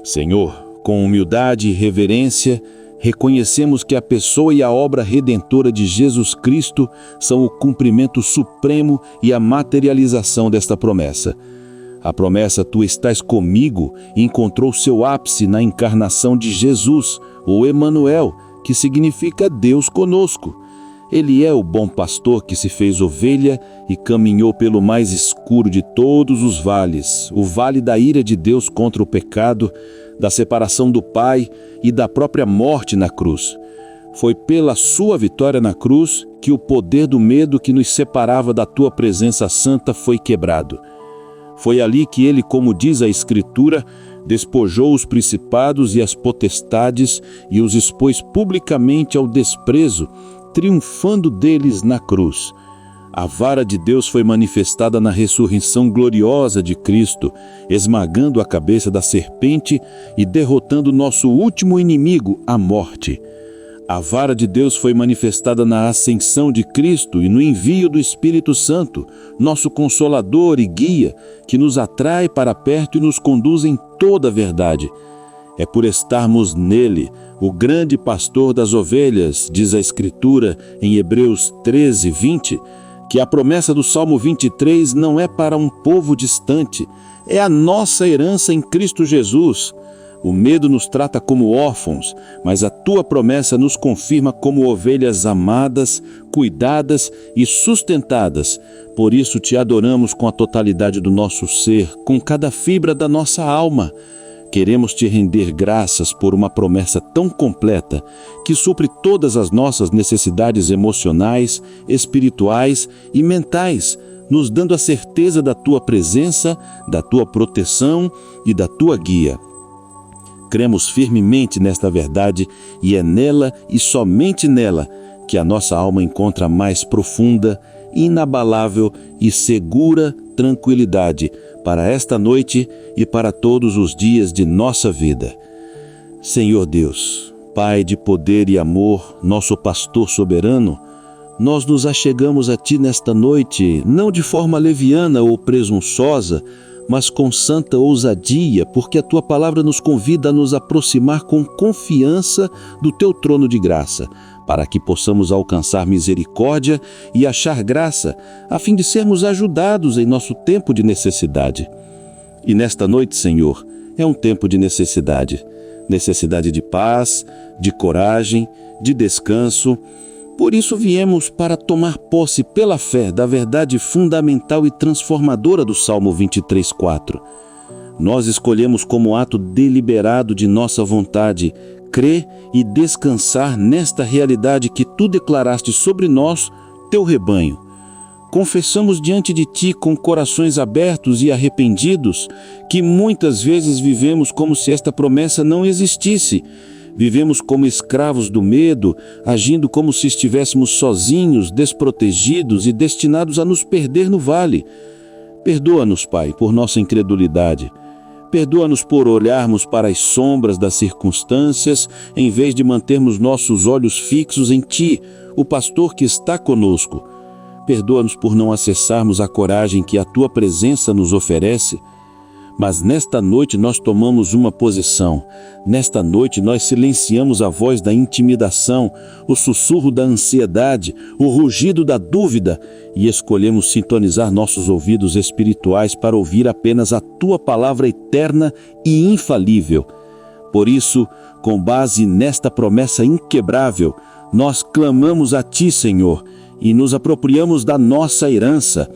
Senhor, com humildade e reverência, reconhecemos que a pessoa e a obra redentora de Jesus Cristo são o cumprimento supremo e a materialização desta promessa. A promessa "Tu estás comigo" encontrou seu ápice na encarnação de Jesus, o Emanuel, que significa Deus conosco. Ele é o bom pastor que se fez ovelha e caminhou pelo mais escuro de todos os vales, o vale da ira de Deus contra o pecado, da separação do Pai e da própria morte na cruz. Foi pela sua vitória na cruz que o poder do medo que nos separava da tua presença santa foi quebrado. Foi ali que ele, como diz a Escritura, despojou os principados e as potestades e os expôs publicamente ao desprezo, triunfando deles na cruz. A vara de Deus foi manifestada na ressurreição gloriosa de Cristo, esmagando a cabeça da serpente e derrotando nosso último inimigo, a morte. A vara de Deus foi manifestada na ascensão de Cristo e no envio do Espírito Santo, nosso Consolador e Guia, que nos atrai para perto e nos conduz em toda a verdade. É por estarmos nele, o grande pastor das ovelhas, diz a Escritura em Hebreus 13, 20, que a promessa do Salmo 23 não é para um povo distante, é a nossa herança em Cristo Jesus. O medo nos trata como órfãos, mas a tua promessa nos confirma como ovelhas amadas, cuidadas e sustentadas. Por isso te adoramos com a totalidade do nosso ser, com cada fibra da nossa alma. Queremos te render graças por uma promessa tão completa que supre todas as nossas necessidades emocionais, espirituais e mentais, nos dando a certeza da tua presença, da tua proteção e da tua guia. Cremos firmemente nesta verdade e é nela e somente nela que a nossa alma encontra a mais profunda, inabalável e segura tranquilidade para esta noite e para todos os dias de nossa vida. Senhor Deus, Pai de poder e amor, nosso pastor soberano, nós nos achegamos a Ti nesta noite, não de forma leviana ou presunçosa, mas com santa ousadia, porque a Tua palavra nos convida a nos aproximar com confiança do Teu trono de graça, para que possamos alcançar misericórdia e achar graça, a fim de sermos ajudados em nosso tempo de necessidade. E nesta noite, Senhor, é um tempo de necessidade de paz, de coragem, de descanso. Por isso viemos para tomar posse pela fé da verdade fundamental e transformadora do Salmo 23:4. Nós escolhemos como ato deliberado de nossa vontade crer e descansar nesta realidade que Tu declaraste sobre nós, Teu rebanho. Confessamos diante de Ti com corações abertos e arrependidos que muitas vezes vivemos como se esta promessa não existisse. Vivemos como escravos do medo, agindo como se estivéssemos sozinhos, desprotegidos e destinados a nos perder no vale. Perdoa-nos, Pai, por nossa incredulidade. Perdoa-nos por olharmos para as sombras das circunstâncias, em vez de mantermos nossos olhos fixos em Ti, o pastor que está conosco. Perdoa-nos por não acessarmos a coragem que a Tua presença nos oferece. Mas nesta noite nós tomamos uma posição. Nesta noite nós silenciamos a voz da intimidação, o sussurro da ansiedade, o rugido da dúvida e escolhemos sintonizar nossos ouvidos espirituais para ouvir apenas a Tua palavra eterna e infalível. Por isso, com base nesta promessa inquebrável, nós clamamos a Ti, Senhor, e nos apropriamos da nossa herança.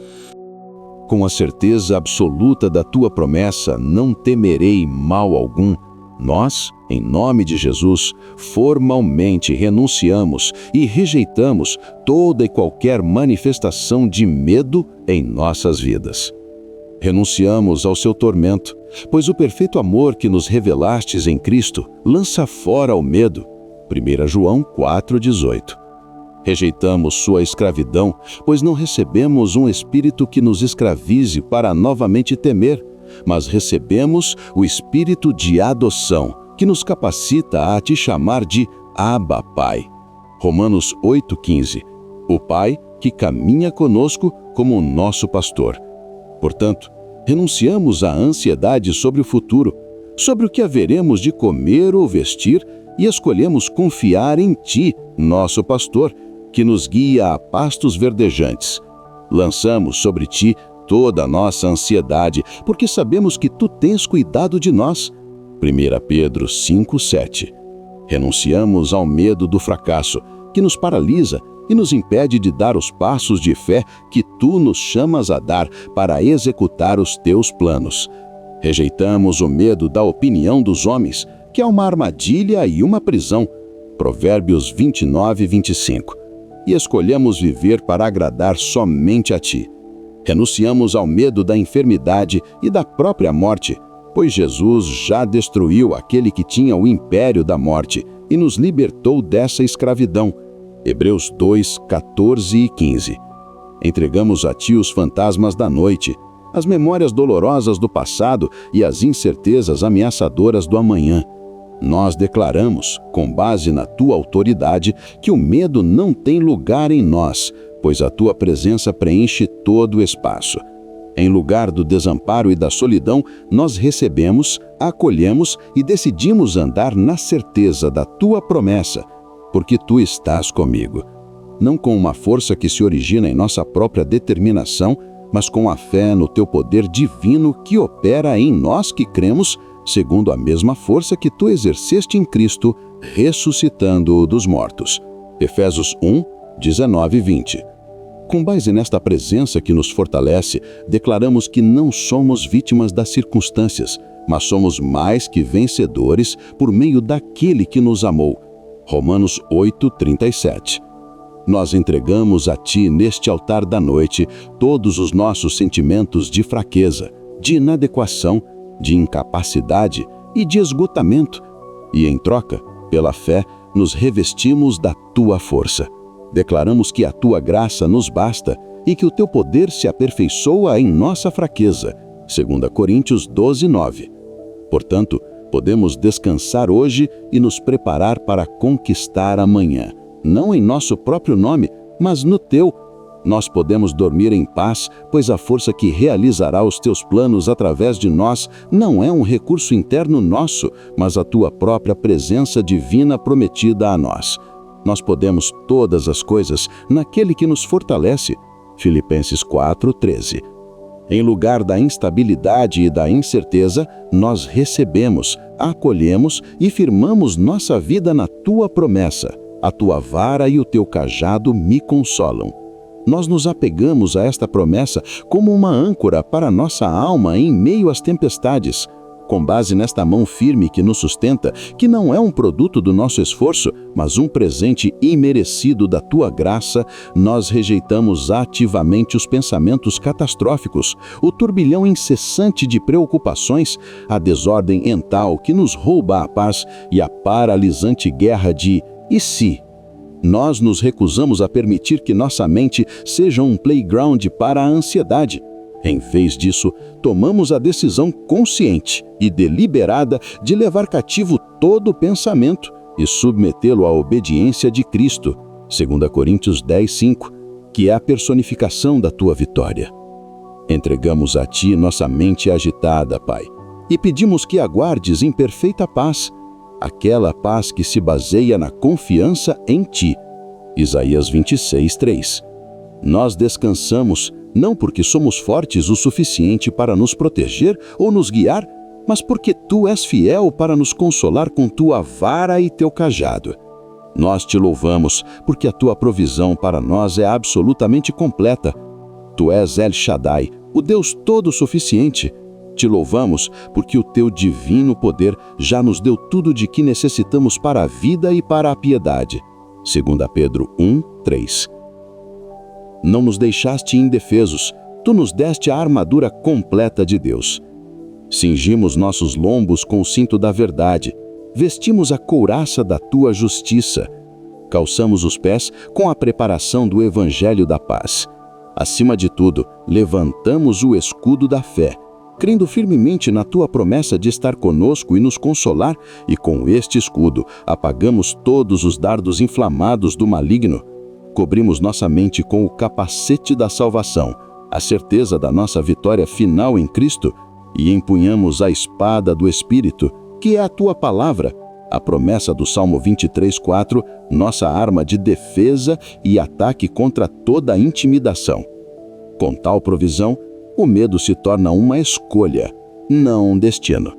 Com a certeza absoluta da Tua promessa, não temerei mal algum. Nós, em nome de Jesus, formalmente renunciamos e rejeitamos toda e qualquer manifestação de medo em nossas vidas. Renunciamos ao seu tormento, pois o perfeito amor que nos revelastes em Cristo lança fora o medo. 1 João 4,18. Rejeitamos sua escravidão, pois não recebemos um espírito que nos escravize para novamente temer, mas recebemos o espírito de adoção, que nos capacita a te chamar de Abba, Pai. Romanos 8,15. O Pai que caminha conosco como nosso pastor. Portanto, renunciamos à ansiedade sobre o futuro, sobre o que haveremos de comer ou vestir, e escolhemos confiar em Ti, nosso pastor, que nos guia a pastos verdejantes. Lançamos sobre Ti toda a nossa ansiedade, porque sabemos que Tu tens cuidado de nós. 1 Pedro 5,7. Renunciamos ao medo do fracasso, que nos paralisa e nos impede de dar os passos de fé que Tu nos chamas a dar para executar os Teus planos. Rejeitamos o medo da opinião dos homens, que é uma armadilha e uma prisão. Provérbios 29:25. E escolhemos viver para agradar somente a Ti. Renunciamos ao medo da enfermidade e da própria morte, pois Jesus já destruiu aquele que tinha o império da morte e nos libertou dessa escravidão. Hebreus 2:14 e 15. Entregamos a Ti os fantasmas da noite, as memórias dolorosas do passado e as incertezas ameaçadoras do amanhã. Nós declaramos, com base na Tua autoridade, que o medo não tem lugar em nós, pois a Tua presença preenche todo o espaço. Em lugar do desamparo e da solidão, nós recebemos, acolhemos e decidimos andar na certeza da Tua promessa, porque Tu estás comigo. Não com uma força que se origina em nossa própria determinação, mas com a fé no Teu poder divino que opera em nós que cremos, segundo a mesma força que Tu exerceste em Cristo, ressuscitando-o dos mortos. Efésios 1:19 e 20. Com base nesta presença que nos fortalece, declaramos que não somos vítimas das circunstâncias, mas somos mais que vencedores por meio daquele que nos amou. Romanos 8:37. Nós entregamos a Ti neste altar da noite todos os nossos sentimentos de fraqueza, de inadequação, de incapacidade e de esgotamento, e em troca, pela fé, nos revestimos da Tua força. Declaramos que a Tua graça nos basta e que o Teu poder se aperfeiçoa em nossa fraqueza. 2 Coríntios 12:9. Portanto, podemos descansar hoje e nos preparar para conquistar amanhã, não em nosso próprio nome, mas no Teu. Nós podemos dormir em paz, pois a força que realizará os Teus planos através de nós não é um recurso interno nosso, mas a Tua própria presença divina prometida a nós. Nós podemos todas as coisas naquele que nos fortalece. Filipenses 4:13. Em lugar da instabilidade e da incerteza, nós recebemos, acolhemos e firmamos nossa vida na Tua promessa. A Tua vara e o Teu cajado me consolam. Nós nos apegamos a esta promessa como uma âncora para nossa alma em meio às tempestades. Com base nesta mão firme que nos sustenta, que não é um produto do nosso esforço, mas um presente imerecido da Tua graça, nós rejeitamos ativamente os pensamentos catastróficos, o turbilhão incessante de preocupações, a desordem mental que nos rouba a paz e a paralisante guerra de "e se?". Nós nos recusamos a permitir que nossa mente seja um playground para a ansiedade. Em vez disso, tomamos a decisão consciente e deliberada de levar cativo todo pensamento e submetê-lo à obediência de Cristo, 2 Coríntios 10:5, que é a personificação da Tua vitória. Entregamos a Ti nossa mente agitada, Pai, e pedimos que aguardes em perfeita paz, aquela paz que se baseia na confiança em Ti. Isaías 26:3. Nós descansamos não porque somos fortes o suficiente para nos proteger ou nos guiar, mas porque Tu és fiel para nos consolar com Tua vara e Teu cajado. Nós Te louvamos porque a Tua provisão para nós é absolutamente completa. Tu és El Shaddai, o Deus todo-suficiente. Te louvamos porque o Teu divino poder já nos deu tudo de que necessitamos para a vida e para a piedade. 2 Pedro 1:3. Não nos deixaste indefesos, Tu nos deste a armadura completa de Deus. Cingimos nossos lombos com o cinto da verdade, vestimos a couraça da Tua justiça. Calçamos os pés com a preparação do Evangelho da Paz. Acima de tudo, levantamos o escudo da fé, crendo firmemente na tua promessa de estar conosco e nos consolar, e com este escudo apagamos todos os dardos inflamados do maligno. Cobrimos nossa mente com o capacete da salvação, a certeza da nossa vitória final em Cristo, e empunhamos a espada do Espírito, que é a tua palavra, a promessa do Salmo 23:4, nossa arma de defesa e ataque contra toda a intimidação. Com tal provisão, o medo se torna uma escolha, não um destino.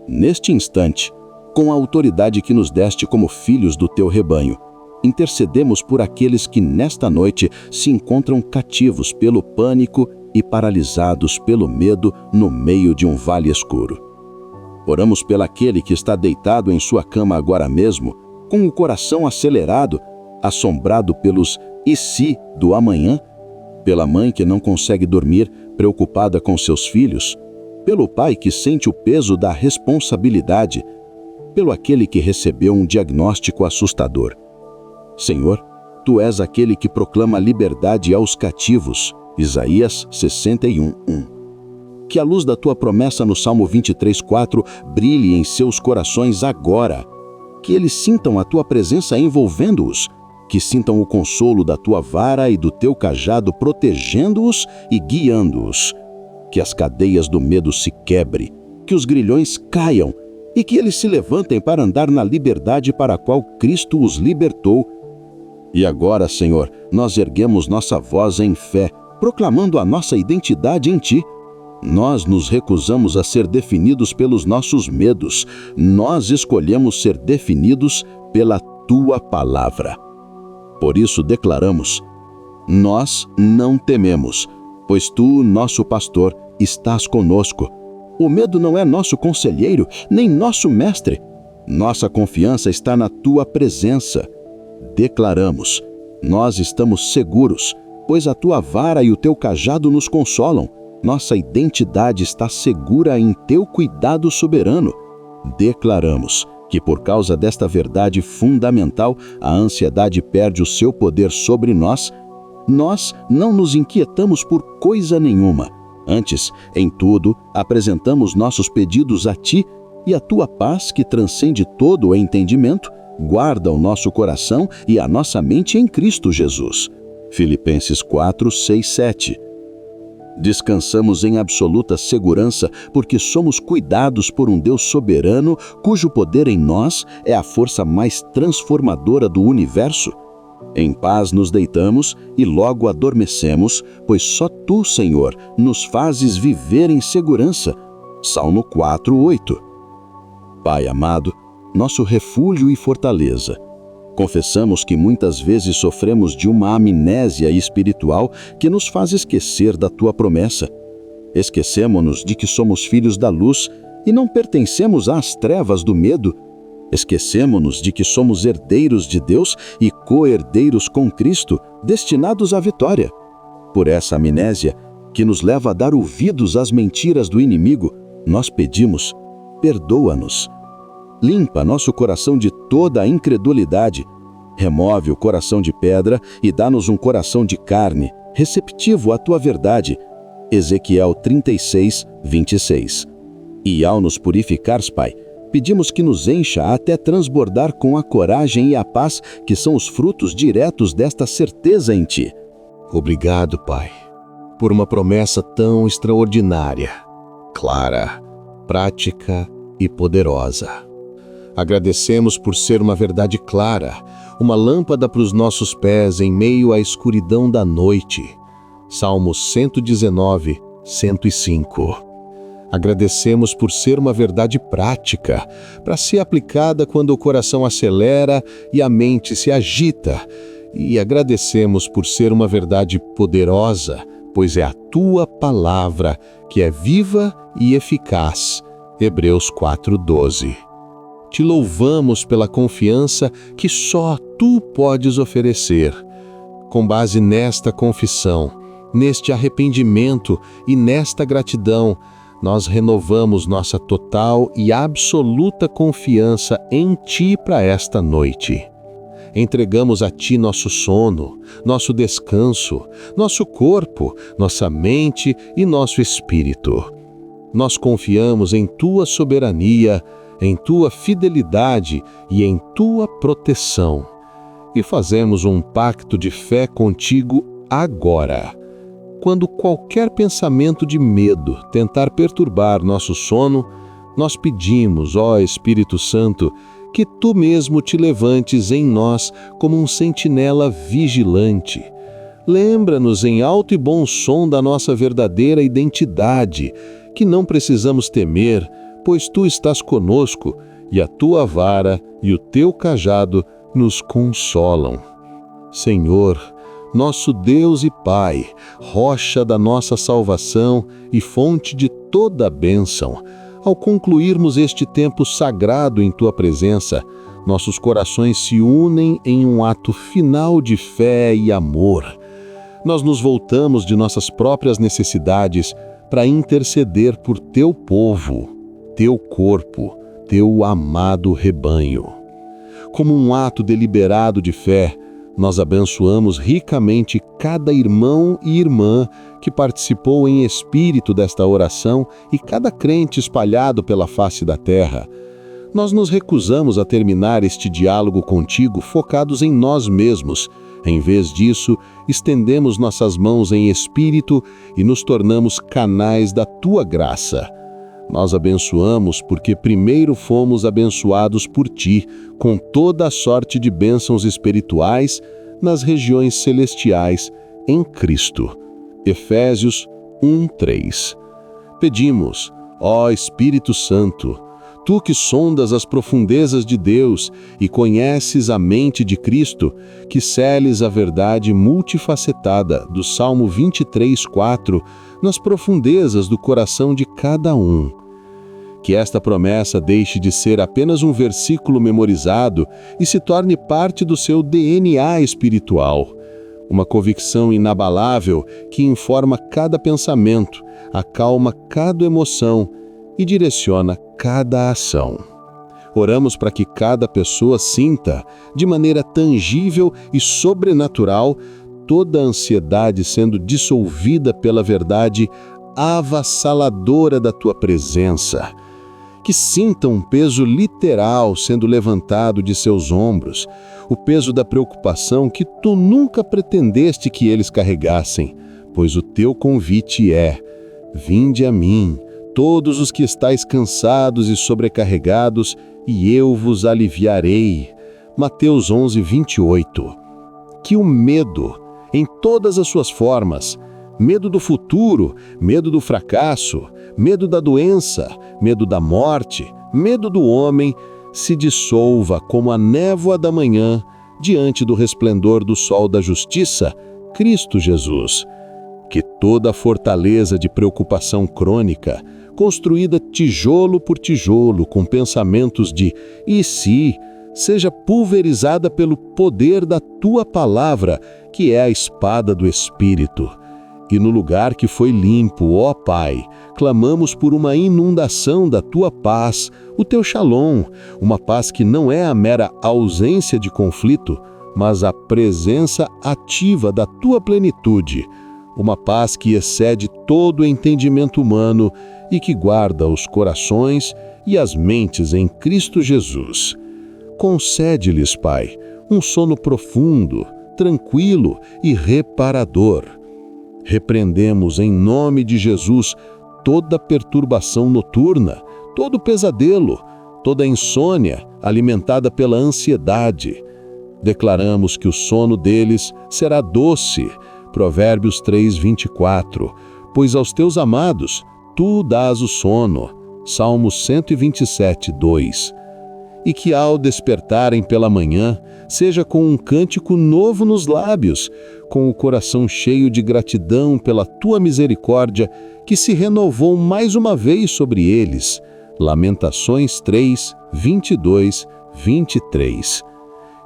Neste instante, com a autoridade que nos deste como filhos do teu rebanho, intercedemos por aqueles que nesta noite se encontram cativos pelo pânico e paralisados pelo medo no meio de um vale escuro. Oramos pelaquele que está deitado em sua cama agora mesmo, com o coração acelerado, assombrado pelos "e se" do amanhã, pela mãe que não consegue dormir, preocupada com seus filhos, pelo pai que sente o peso da responsabilidade, pelo aquele que recebeu um diagnóstico assustador. Senhor, tu és aquele que proclama liberdade aos cativos. Isaías 61:1. Que a luz da tua promessa no Salmo 23:4 brilhe em seus corações agora. Que eles sintam a tua presença envolvendo-os. Que sintam o consolo da tua vara e do teu cajado protegendo-os e guiando-os. Que as cadeias do medo se quebrem. Que os grilhões caiam. E que eles se levantem para andar na liberdade para a qual Cristo os libertou. E agora, Senhor, nós erguemos nossa voz em fé, proclamando a nossa identidade em Ti. Nós nos recusamos a ser definidos pelos nossos medos. Nós escolhemos ser definidos pela Tua palavra. Por isso declaramos: nós não tememos, pois Tu, nosso pastor, estás conosco. O medo não é nosso conselheiro, nem nosso mestre. Nossa confiança está na Tua presença. Declaramos: nós estamos seguros, pois a Tua vara e o Teu cajado nos consolam. Nossa identidade está segura em Teu cuidado soberano. Declaramos que por causa desta verdade fundamental, a ansiedade perde o seu poder sobre nós. Nós não nos inquietamos por coisa nenhuma. Antes, em tudo, apresentamos nossos pedidos a Ti, e a Tua paz, que transcende todo o entendimento, guarda o nosso coração e a nossa mente em Cristo Jesus. Filipenses 4:6-7. Descansamos em absoluta segurança porque somos cuidados por um Deus soberano, cujo poder em nós é a força mais transformadora do universo. Em paz nos deitamos e logo adormecemos, pois só Tu, Senhor, nos fazes viver em segurança. Salmo 4:8. Pai amado, nosso refúgio e fortaleza, confessamos que muitas vezes sofremos de uma amnésia espiritual que nos faz esquecer da Tua promessa. Esquecemo-nos de que somos filhos da luz e não pertencemos às trevas do medo. Esquecemo-nos de que somos herdeiros de Deus e co-herdeiros com Cristo, destinados à vitória. Por essa amnésia, que nos leva a dar ouvidos às mentiras do inimigo, nós pedimos: perdoa-nos. Limpa nosso coração de toda a incredulidade. Remove o coração de pedra e dá-nos um coração de carne, receptivo à Tua verdade. Ezequiel 36:26. E ao nos purificares, Pai, pedimos que nos encha até transbordar com a coragem e a paz que são os frutos diretos desta certeza em Ti. Obrigado, Pai, por uma promessa tão extraordinária, clara, prática e poderosa. Agradecemos por ser uma verdade clara, uma lâmpada para os nossos pés em meio à escuridão da noite. Salmos 119, 105. Agradecemos por ser uma verdade prática, para ser aplicada quando o coração acelera e a mente se agita. E agradecemos por ser uma verdade poderosa, pois é a Tua palavra que é viva e eficaz. Hebreus 4:12. Te louvamos pela confiança que só Tu podes oferecer. Com base nesta confissão, neste arrependimento e nesta gratidão, nós renovamos nossa total e absoluta confiança em Ti para esta noite. entregamos a Ti nosso sono, nosso descanso, nosso corpo, nossa mente e nosso espírito. Nós confiamos em Tua soberania, em Tua fidelidade e em Tua proteção. E fazemos um pacto de fé contigo agora. Quando qualquer pensamento de medo tentar perturbar nosso sono, nós pedimos, ó Espírito Santo, que Tu mesmo te levantes em nós como um sentinela vigilante. Lembra-nos em alto e bom som da nossa verdadeira identidade, que não precisamos temer, pois Tu estás conosco, e a Tua vara e o Teu cajado nos consolam. Senhor, nosso Deus e Pai, rocha da nossa salvação e fonte de toda a bênção, ao concluirmos este tempo sagrado em Tua presença, nossos corações se unem em um ato final de fé e amor. Nós nos voltamos de nossas próprias necessidades para interceder por Teu povo, Teu corpo, Teu amado rebanho. Como um ato deliberado de fé, nós abençoamos ricamente cada irmão e irmã que participou em espírito desta oração e cada crente espalhado pela face da terra. Nós nos recusamos a terminar este diálogo contigo focados em nós mesmos. Em vez disso, estendemos nossas mãos em espírito e nos tornamos canais da Tua graça. Nós abençoamos porque primeiro fomos abençoados por Ti, com toda a sorte de bênçãos espirituais nas regiões celestiais em Cristo. Efésios 1:3. Pedimos, ó Espírito Santo, Tu que sondas as profundezas de Deus e conheces a mente de Cristo, que seles a verdade multifacetada do Salmo 23:4 nas profundezas do coração de cada um. Que esta promessa deixe de ser apenas um versículo memorizado e se torne parte do seu DNA espiritual. Uma convicção inabalável que informa cada pensamento, acalma cada emoção e direciona cada ação. Oramos para que cada pessoa sinta, de maneira tangível e sobrenatural, toda a ansiedade sendo dissolvida pela verdade avassaladora da Tua presença. Que sintam um peso literal sendo levantado de seus ombros, o peso da preocupação que Tu nunca pretendeste que eles carregassem, pois o Teu convite é: vinde a mim, todos os que estáis cansados e sobrecarregados, e eu vos aliviarei. Mateus 11:28. Que o medo, em todas as suas formas, medo do futuro, medo do fracasso, medo da doença, medo da morte, medo do homem, se dissolva como a névoa da manhã diante do resplendor do sol da justiça, Cristo Jesus. Que toda a fortaleza de preocupação crônica, construída tijolo por tijolo com pensamentos de "e se", seja pulverizada pelo poder da Tua palavra, que é a espada do Espírito. E no lugar que foi limpo, ó Pai, clamamos por uma inundação da Tua paz, o Teu shalom, uma paz que não é a mera ausência de conflito, mas a presença ativa da Tua plenitude, uma paz que excede todo o entendimento humano e que guarda os corações e as mentes em Cristo Jesus. Concede-lhes, Pai, um sono profundo, tranquilo e reparador. Repreendemos em nome de Jesus toda perturbação noturna, todo pesadelo, toda insônia alimentada pela ansiedade. Declaramos que o sono deles será doce, Provérbios 3:24, pois aos Teus amados Tu dás o sono, Salmo 127:2. E que ao despertarem pela manhã, seja com um cântico novo nos lábios, com o coração cheio de gratidão pela Tua misericórdia, que se renovou mais uma vez sobre eles. Lamentações 3:22-23.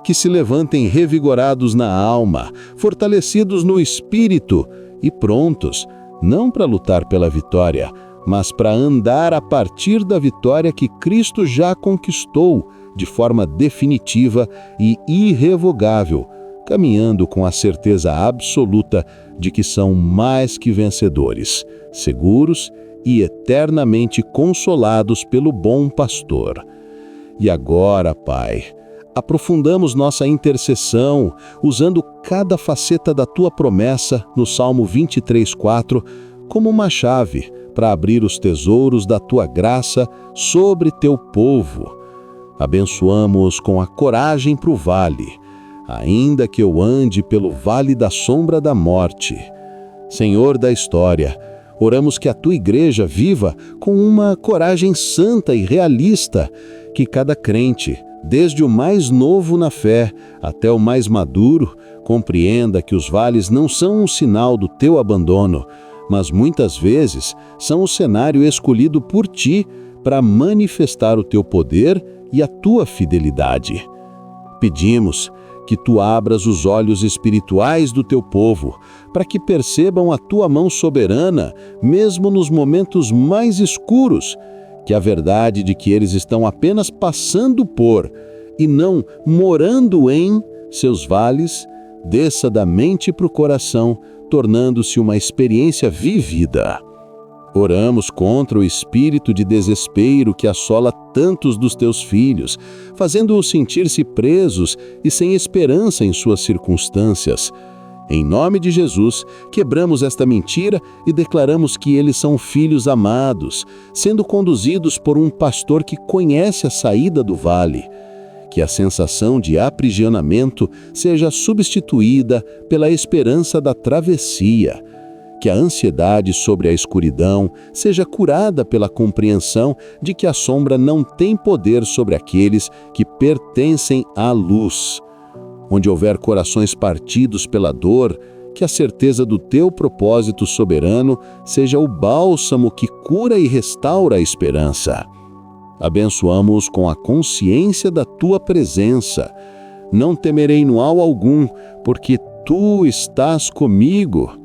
Que se levantem revigorados na alma, fortalecidos no espírito e prontos, não para lutar pela vitória, mas para andar a partir da vitória que Cristo já conquistou, de forma definitiva e irrevogável, caminhando com a certeza absoluta de que são mais que vencedores, seguros e eternamente consolados pelo bom pastor. E agora, Pai, aprofundamos nossa intercessão usando cada faceta da Tua promessa no Salmo 23:4 como uma chave para abrir os tesouros da Tua graça sobre Teu povo. Abençoamos com a coragem para o vale, ainda que eu ande pelo vale da sombra da morte. Senhor da história, oramos que a Tua igreja viva com uma coragem santa e realista, que cada crente, desde o mais novo na fé até o mais maduro, compreenda que os vales não são um sinal do Teu abandono, mas muitas vezes são o cenário escolhido por Ti para manifestar o Teu poder e a Tua fidelidade. Pedimos que Tu abras os olhos espirituais do Teu povo, para que percebam a Tua mão soberana, mesmo nos momentos mais escuros, que a verdade de que eles estão apenas passando por, e não morando em, seus vales, desça da mente para o coração, tornando-se uma experiência vivida. Oramos contra o espírito de desespero que assola tantos dos Teus filhos, fazendo-os sentir-se presos e sem esperança em suas circunstâncias. Em nome de Jesus, quebramos esta mentira e declaramos que eles são filhos amados, sendo conduzidos por um pastor que conhece a saída do vale. Que a sensação de aprisionamento seja substituída pela esperança da travessia. Que a ansiedade sobre a escuridão seja curada pela compreensão de que a sombra não tem poder sobre aqueles que pertencem à luz. Onde houver corações partidos pela dor, que a certeza do Teu propósito soberano seja o bálsamo que cura e restaura a esperança. Abençoamos com a consciência da Tua presença. Não temerei mal algum, porque Tu estás comigo.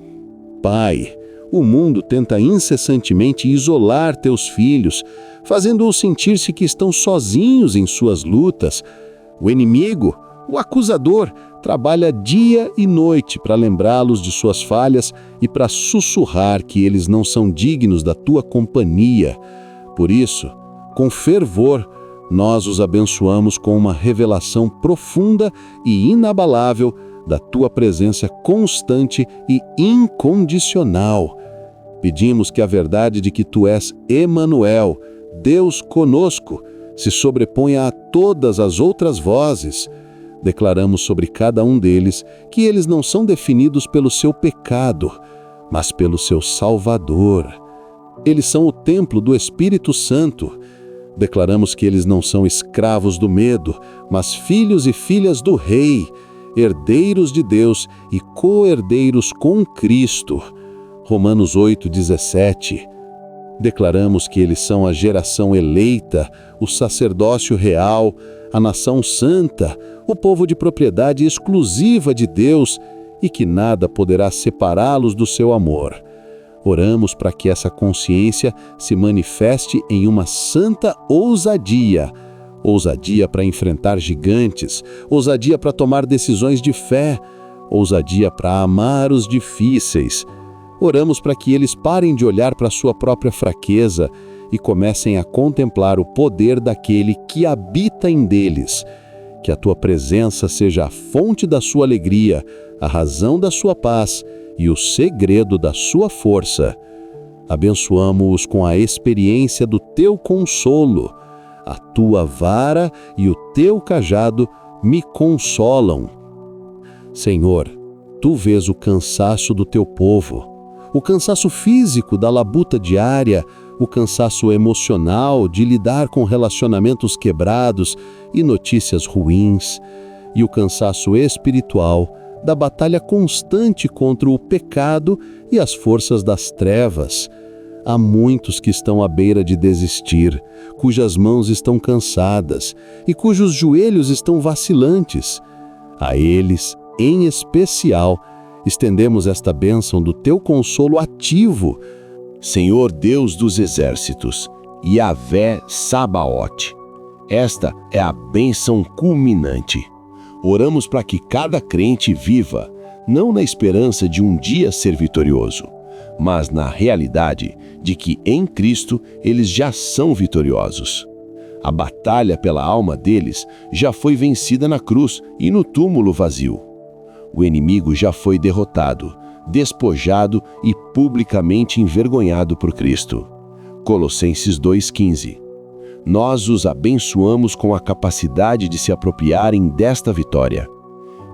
Pai, o mundo tenta incessantemente isolar Teus filhos, fazendo-os sentir-se que estão sozinhos em suas lutas. O inimigo, o acusador, trabalha dia e noite para lembrá-los de suas falhas e para sussurrar que eles não são dignos da Tua companhia. Por isso, com fervor, nós os abençoamos com uma revelação profunda e inabalável da Tua presença constante e incondicional. Pedimos que a verdade de que Tu és Emanuel, Deus conosco, se sobreponha a todas as outras vozes. Declaramos sobre cada um deles que eles não são definidos pelo seu pecado, mas pelo seu Salvador. Eles são o templo do Espírito Santo. Declaramos que eles não são escravos do medo, mas filhos e filhas do Rei, herdeiros de Deus e co-herdeiros com Cristo. Romanos 8:17. Declaramos que eles são a geração eleita, o sacerdócio real, a nação santa, o povo de propriedade exclusiva de Deus e que nada poderá separá-los do seu amor. Oramos para que essa consciência se manifeste em uma santa ousadia. Ousadia para enfrentar gigantes, ousadia para tomar decisões de fé, ousadia para amar os difíceis. Oramos para que eles parem de olhar para a sua própria fraqueza e comecem a contemplar o poder daquele que habita em deles. Que a Tua presença seja a fonte da sua alegria, a razão da sua paz e o segredo da sua força. Abençoamo-os com a experiência do Teu consolo. A Tua vara e o Teu cajado me consolam. Senhor, Tu vês o cansaço do Teu povo, o cansaço físico da labuta diária, o cansaço emocional de lidar com relacionamentos quebrados e notícias ruins, e o cansaço espiritual da batalha constante contra o pecado e as forças das trevas. Há muitos que estão à beira de desistir, cujas mãos estão cansadas e cujos joelhos estão vacilantes. A eles, em especial, estendemos esta bênção do Teu consolo ativo. Senhor Deus dos exércitos, Yahvé Sabaote, Esta é a bênção culminante. Oramos para que cada crente viva, não na esperança de um dia ser vitorioso, mas na realidade de que em Cristo eles já são vitoriosos. A batalha pela alma deles já foi vencida na cruz e no túmulo vazio. O inimigo já foi derrotado, despojado e publicamente envergonhado por Cristo. Colossenses 2,15. Nós os abençoamos com a capacidade de se apropriarem desta vitória.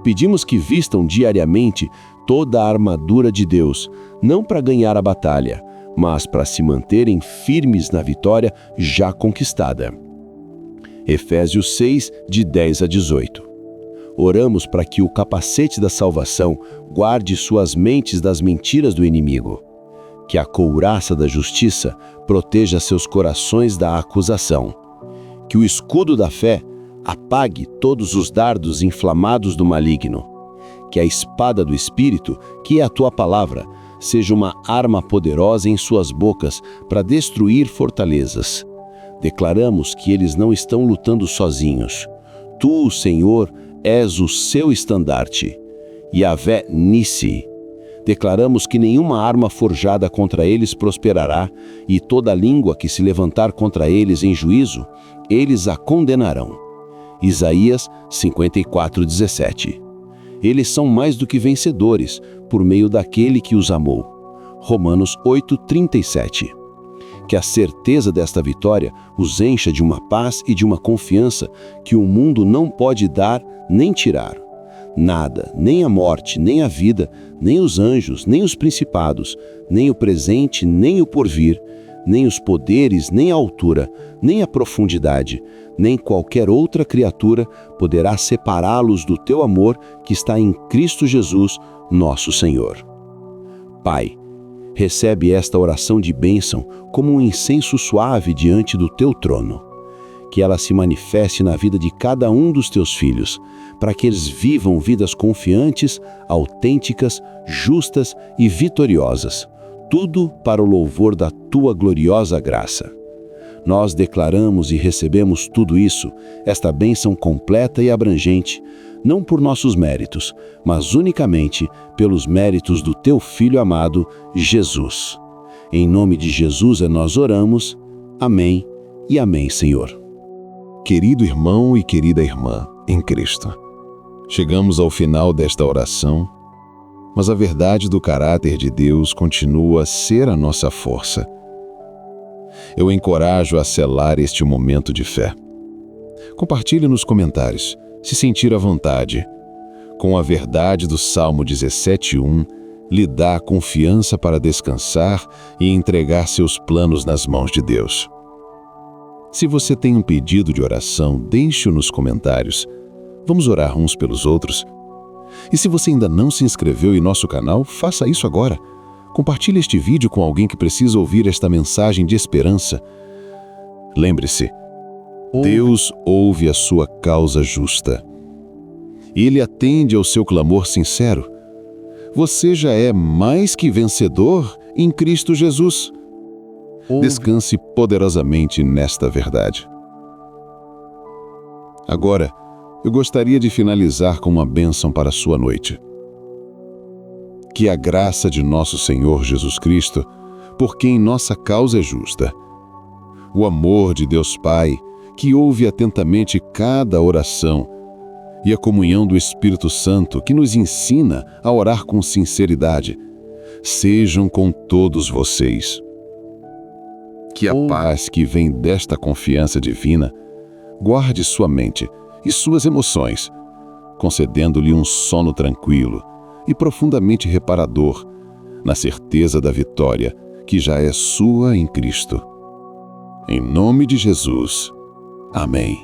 Pedimos que vistam diariamente toda a armadura de Deus, não para ganhar a batalha, mas para se manterem firmes na vitória já conquistada. Efésios 6, de 10 a 18. Oramos para que o capacete da salvação guarde suas mentes das mentiras do inimigo. Que a couraça da justiça proteja seus corações da acusação. Que o escudo da fé apague todos os dardos inflamados do maligno. Que a espada do Espírito, que é a tua palavra, seja uma arma poderosa em suas bocas para destruir fortalezas. Declaramos que eles não estão lutando sozinhos. Tu, Senhor, és o seu estandarte. Yahvé Nissi. Declaramos que nenhuma arma forjada contra eles prosperará, e toda língua que se levantar contra eles em juízo, eles a condenarão. Isaías 54:17. Eles são mais do que vencedores, por meio daquele que os amou. Romanos 8:37. Que a certeza desta vitória os encha de uma paz e de uma confiança que o mundo não pode dar nem tirar. Nada, nem a morte, nem a vida, nem os anjos, nem os principados, nem o presente, nem o porvir, nem os poderes, nem a altura, nem a profundidade, nem qualquer outra criatura poderá separá-los do teu amor que está em Cristo Jesus, nosso Senhor. Pai, recebe esta oração de bênção como um incenso suave diante do teu trono. Que ela se manifeste na vida de cada um dos teus filhos, para que eles vivam vidas confiantes, autênticas, justas e vitoriosas, tudo para o louvor da tua gloriosa graça. Nós declaramos e recebemos tudo isso, esta bênção completa e abrangente, não por nossos méritos, mas unicamente pelos méritos do teu Filho amado, Jesus. Em nome de Jesus nós oramos. Amém e amém, Senhor. Querido irmão e querida irmã em Cristo, chegamos ao final desta oração, mas a verdade do caráter de Deus continua a ser a nossa força. Eu encorajo a selar este momento de fé. Compartilhe nos comentários, se sentir à vontade. Com a verdade do Salmo 17:1, lhe dá a confiança para descansar e entregar seus planos nas mãos de Deus. Se você tem um pedido de oração, deixe-o nos comentários. Vamos orar uns pelos outros. E se você ainda não se inscreveu em nosso canal, faça isso agora. Compartilhe este vídeo com alguém que precisa ouvir esta mensagem de esperança. Lembre-se, Deus ouve a sua causa justa. Ele atende ao seu clamor sincero. Você já é mais que vencedor em Cristo Jesus. Descanse poderosamente nesta verdade. Agora, eu gostaria de finalizar com uma bênção para a sua noite. Que a graça de nosso Senhor Jesus Cristo, por quem nossa causa é justa, o amor de Deus Pai, que ouve atentamente cada oração, e a comunhão do Espírito Santo, que nos ensina a orar com sinceridade, sejam com todos vocês. Que a paz que vem desta confiança divina guarde sua mente e suas emoções, concedendo-lhe um sono tranquilo e profundamente reparador, na certeza da vitória que já é sua em Cristo. Em nome de Jesus. Amém.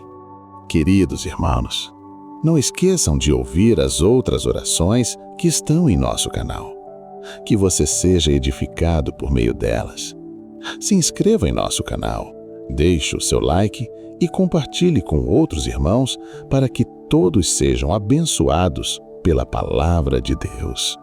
Queridos irmãos, não esqueçam de ouvir as outras orações que estão em nosso canal. Que você seja edificado por meio delas. Se inscreva em nosso canal, deixe o seu like e compartilhe com outros irmãos para que todos sejam abençoados pela palavra de Deus.